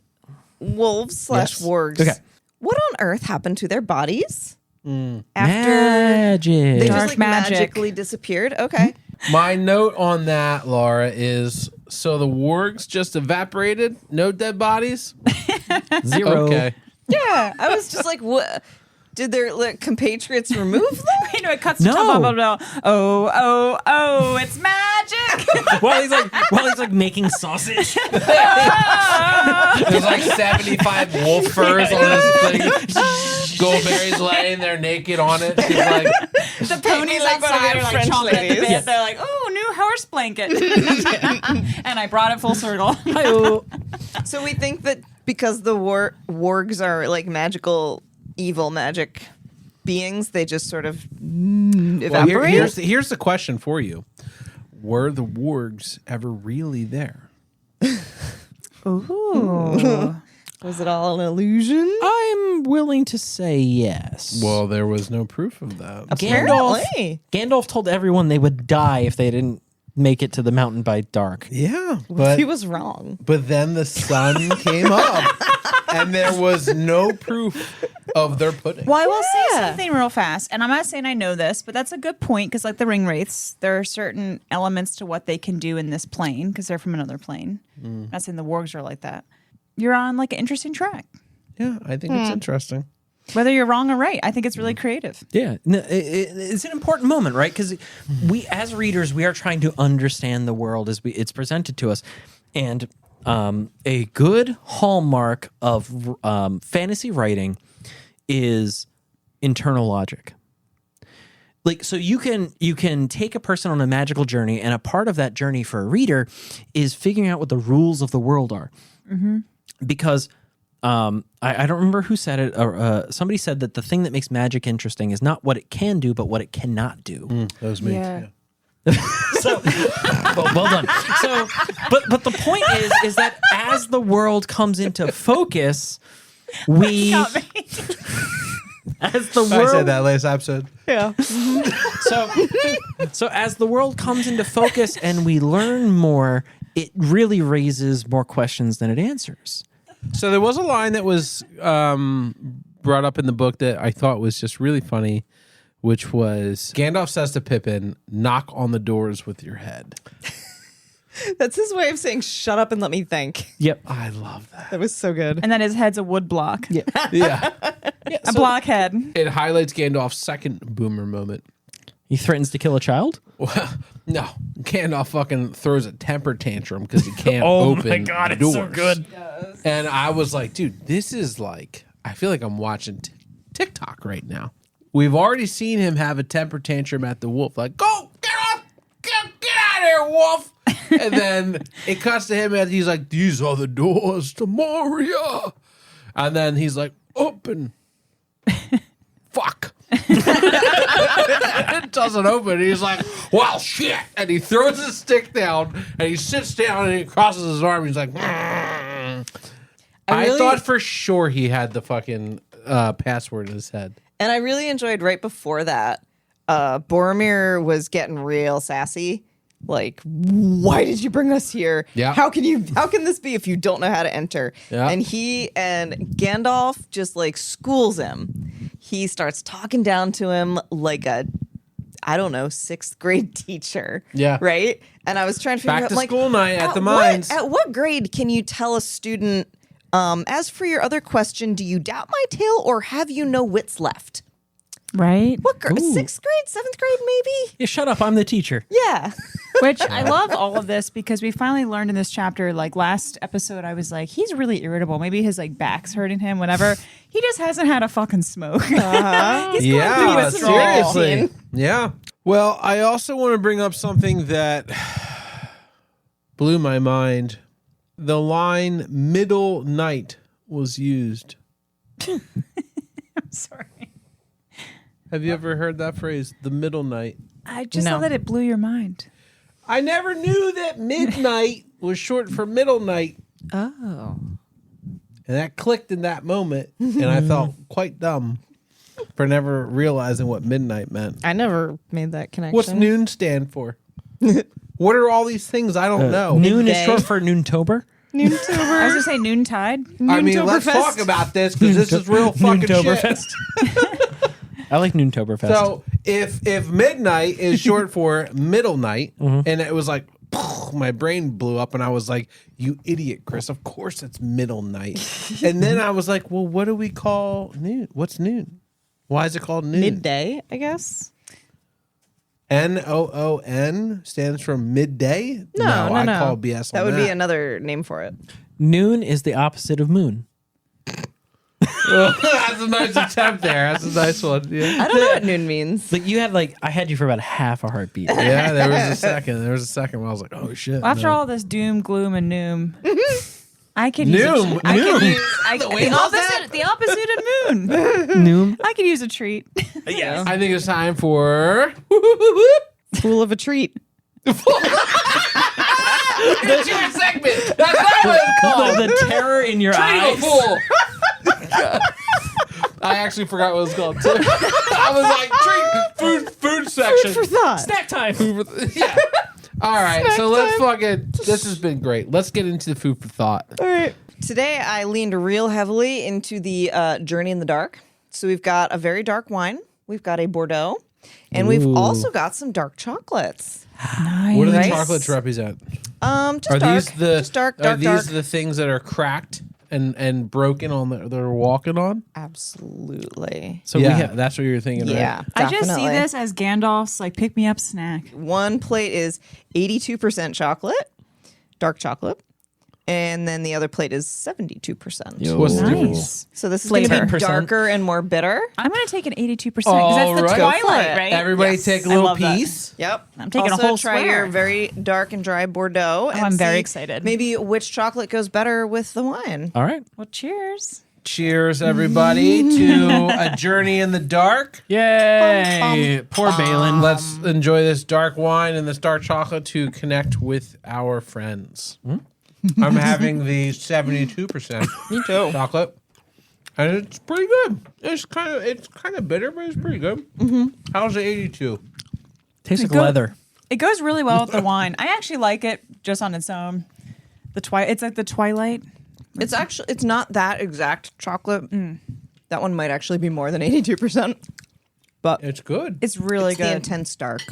wolves / Yes. wargs. Okay. What on earth happened to their bodies after Magic. they Dark just like magic. magically disappeared? Okay. My note on that, Laura, is so the wargs just evaporated? No dead bodies? 0. Okay. Yeah. I was just like, what? Did their compatriots remove them? You know, it cuts No. to blah, blah, blah. Oh, it's magic. while he's like making sausage. There's like 75 wolf furs on this thing. Goldberry's laying there naked on it. She's like, The ponies like one of outside your are like French chomping at the ladies. bit. Yeah. They're like, oh, new horse blanket. And I brought it full circle. Hi-oh. So we think that because the wargs are like magical, evil magic beings, they just sort of well, evaporate. here's the question for you. Were the wargs ever really there? Ooh. Was it all an illusion? I'm willing to say yes. Well, there was no proof of that. Apparently. Gandalf told everyone they would die if they didn't make it to the mountain by dark. Yeah, but He was wrong. But then the sun came up, and there was no proof of their pudding. Well, I will say Yeah. something real fast, and I'm not saying I know this, but that's a good point because, like the ring wraiths, there are certain elements to what they can do in this plane because they're from another plane. I'm not saying the wargs are like that. You're on like an interesting track. Yeah, I think it's interesting. Whether you're wrong or right, I think it's really creative. Yeah, it's an important moment, right? Because we, as readers, we are trying to understand the world as it's presented to us, and a good hallmark of fantasy writing is internal logic. Like, so you can take a person on a magical journey, and a part of that journey for a reader is figuring out what the rules of the world are, because. I don't remember who said it, or somebody said that the thing that makes magic interesting is not what it can do, but what it cannot do. That was me. Yeah. So, well done. So, but the point is that as the world comes into focus, we as the I world said that last episode. Yeah. so as the world comes into focus and we learn more, it really raises more questions than it answers. So there was a line that was brought up in the book that I thought was just really funny, which was Gandalf says to Pippin, "Knock on the doors with your head." That's his way of saying, shut up and let me think. Yep. I love that. That was so good. And then his head's a wood block. Yeah. Yeah. A blockhead. It highlights Gandalf's second boomer moment. He threatens to kill a child? Well, no, Gandalf fucking throws a temper tantrum because he can't Oh open my God, it's doors. so good. And I was like, dude, this is like, I feel like I'm watching TikTok right now. We've already seen him have a temper tantrum at the wolf, like, go, get off, get out of here, wolf. And then it cuts to him and he's like, these are the doors to Moria. And then he's like, open. Fuck. It doesn't open. He's like, well, shit. And he throws his stick down and he sits down and he crosses his arm. He's like, I thought for sure he had the fucking password in his head. And I really enjoyed right before that, Boromir was getting real sassy. Like, why did you bring us here? Yeah. How can this be if you don't know how to enter? Yeah. And Gandalf just like schools him. He starts talking down to him like a I don't know, 6th grade teacher. Yeah. Right? And I was trying to figure Back out to like school night at the what- Mines. At what grade can you tell a student, as for your other question, do you doubt my tale or have you no wits left? Right? What grade? 6th grade, 7th grade, maybe? Yeah, shut up. I'm the teacher. Yeah. Which I love all of this because we finally learned in this chapter, like last episode, I was like, he's really irritable. Maybe his like back's hurting him, whatever. He just hasn't had a fucking smoke. He's going through Yeah, withdrawal. seriously. Yeah. Well, I also want to bring up something that blew my mind. The line "middle night" was used. I'm sorry. Have you ever heard that phrase, the middle night? I just No. know that it blew your mind. I never knew that midnight was short for middle night. Oh. And that clicked in that moment. And I felt quite dumb for never realizing what midnight meant. I never made that connection. What's noon stand for? What are all these things I don't know? Noon is Midday. short for Noontober. I was going to say noontide. I mean, let's talk about this because this is real fucking shit. Noontoberfest. I like Noontoberfest. So if midnight is short for middle night, and it was like my brain blew up, and I was like, "You idiot, Chris! Of course it's middle night." And then I was like, "Well, what do we call noon? What's noon? Why is it called noon?" midday, I guess? NOON stands for midday. No. I call BS. That on would be another name for it. Noon is the opposite of moon. That's a nice attempt there. That's a nice one. Yeah. I don't know what noon means. Like you had I had you for about half a heartbeat. Yeah, there was a second. There was a second where I was like, "Oh shit!" Well, after no. all this doom, gloom, and noom, I could Noom, use I noom. could use the opposite of moon. Noon. I could use a treat. Yeah. I think it's time for Fool of a treat. It's your segment. That's not what it's called. The terror in your Treat eyes. a fool. I actually forgot what it was called too. I was like, food section. For thought. Snack time. Yeah. All right, so let's fucking. This has been great. Let's get into the food for thought. All right. Today, I leaned real heavily into the journey in the dark. So we've got a very dark wine. We've got a Bordeaux. And we've Ooh. also got some dark chocolates. Nice. What do the Right? chocolates represent? Just Are dark. these the just dark, Are dark, these dark. the things that are cracked and broken on they're walking on? Absolutely. So Yeah, we have that's what you're thinking, right? Yeah, I just see definitely. this as Gandalf's like pick me up snack. One plate is 82% chocolate, dark chocolate. And then the other plate is 72%. Yo. What's the Nice. difference? So this is going to be 10%. darker and more bitter. I'm going to take an 82% because that's the All right. Go for twilight, it. right? Everybody Yes. take a I little love that. piece. Yep. I'm taking also a whole try square. your very dark and dry Bordeaux. And I'm very see excited. Maybe which chocolate goes better with the wine. All right. Well, cheers. Cheers, everybody, to a journey in the dark. Yay. Poor Balin. Let's enjoy this dark wine and this dark chocolate to connect with our friends. I'm having the 72% Me too. chocolate, and it's pretty good. It's kind of bitter, but it's pretty good. How's the 82? Tastes like Go- leather. It goes really well with the wine. I actually like it just on its own. It's like the twilight. It's not that exact chocolate. That one might actually be more than 82%. But It's good. it's really the good. intense dark.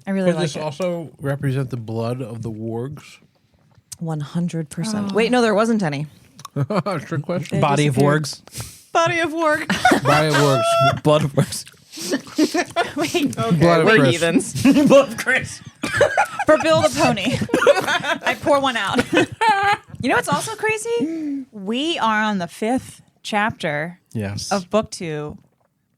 I really Does like this it. also represent the blood of the wargs? 100%. Wait, no, there wasn't any. Trick question. Body of disappeared. wargs. Body of work. Body of wargs. Blood of wargs. Wait, Blood of We're Chris. heathens. Blood of Chris. for Bill the Pony. I pour one out. You know what's also crazy? We are on the 5th chapter Yes. of book 2.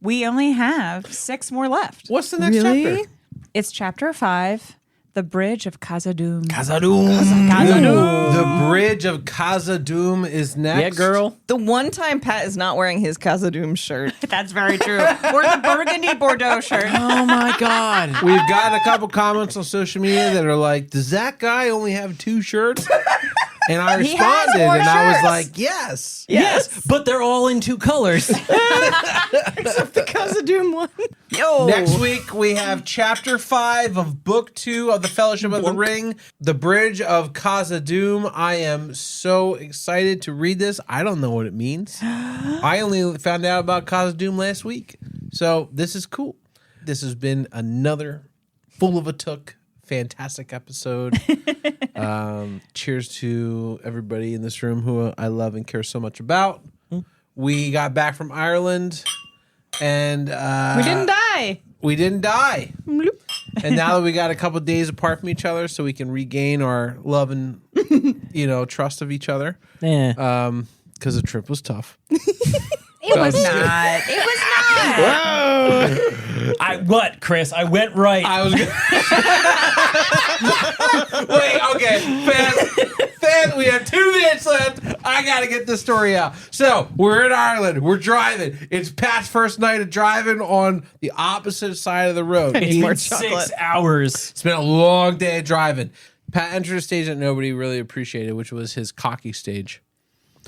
We only have 6 more left. What's the next Really? chapter? It's chapter 5, The Bridge of Khazad-dûm. Khazad-dûm. The bridge of Khazad-dûm is next. Yeah, girl. The one time Pat is not wearing his Khazad-dûm shirt. That's very true. Or the burgundy Bordeaux shirt. Oh my God. We've gotten a couple comments on social media that are like, "Does that guy only have 2 shirts?" And I He has responded, more and I was shirts. like, "Yes." Yes, but they're all in 2 colors. Except the Khazad-dûm one. Yo. Next week we have chapter 5 of book 2 of the Fellowship of the Ring, The Bridge of Khazad-dûm. I am so excited to read this. I don't know what it means. I only found out about Khazad-dûm last week, so this is cool. this has been another full of a took, fantastic episode. Cheers to everybody in this room who I love and care so much about. We got back from Ireland, and We didn't die. we didn't die. And now that we got a couple days apart from each other, so we can regain our love and trust of each other. Yeah. Because the trip was tough. It was not. It was not. Chris? I went right. I was Wait, okay. Fans, we have 2 minutes left. I got to get this story out. So, we're in Ireland. We're driving. It's Pat's first night of driving on the opposite side of the road. It's 6 hours. It's been a long day of driving. Pat entered a stage that nobody really appreciated, which was his cocky stage,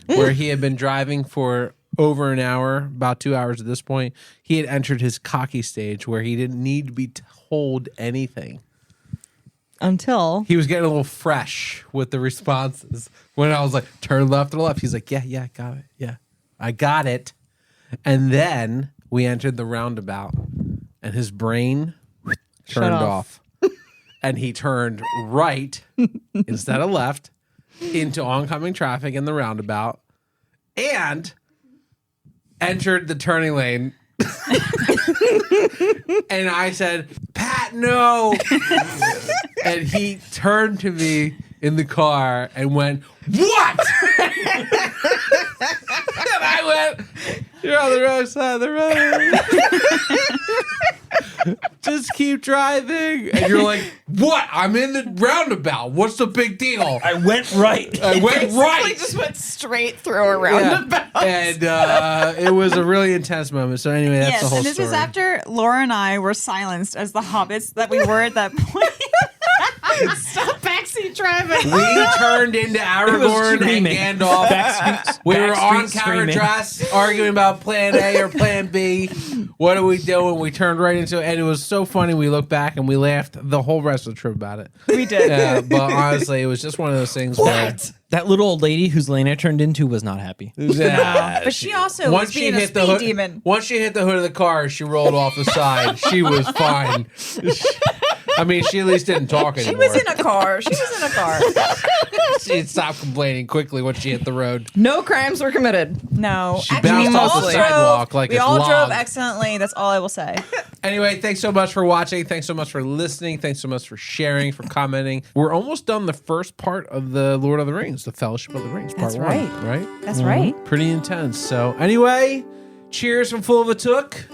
where he had been driving for over an hour, about 2 hours at this point. He had entered his cocky stage where he didn't need to be told anything. Until He was getting a little fresh with the responses. When I was like, turn left or left, he's like, yeah, got it. Yeah, I got it. And then we entered the roundabout, and his brain turned off. And he turned right instead of left into oncoming traffic in the roundabout and entered the turning lane. And I said, Pat, no. And he turned to me in the car and went, what? And I went, you're on the wrong side of the road. Just keep driving. And you're like, what? I'm in the roundabout. What's the big deal? I went right. I went right. just went straight through a roundabout. And it was a really intense moment. So anyway, that's the whole and this story. was after Laura and I were silenced as the hobbits that we were at that point. Stop backseat driving. We turned into Aragorn and screaming. Gandalf. We were on camera dress arguing about plan A or plan B. What are we doing? We turned right into it. And it was so funny. We looked back and we laughed the whole rest of the trip about it. We did. But honestly, it was just one of those things where... That little old lady whose lane I turned into was not happy. But she also was being a speed demon. Once she hit the hood of the car, she rolled off the side. She was fine. I mean, she at least didn't talk anymore. She was in a car. She stopped complaining quickly once she hit the road. No crimes were committed. No. She Actually, bounced we off all the sidewalk like we it's all log. drove excellently. That's all I will say. Anyway, thanks so much for watching. Thanks so much for listening. Thanks so much for sharing, for commenting. We're almost done the first part of the Lord of the Rings, the Fellowship of the Rings, part That's 1. right. Right? That's right. Pretty intense. So anyway, cheers from Full of a Took.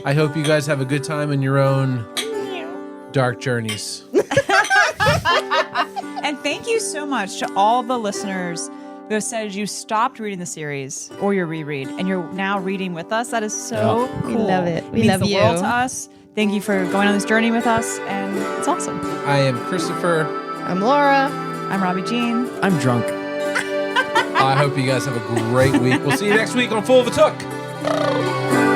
I hope you guys have a good time in your own dark journeys. And thank you so much to all the listeners who have said you stopped reading the series or your reread and you're now reading with us. That is so cool. We love it. We means love the you. world to us. Thank you for going on this journey with us, and it's awesome. I am Christopher. I'm Laura. I'm Robbie Jean. I'm drunk. I hope you guys have a great week. We'll see you next week on Full of a Took.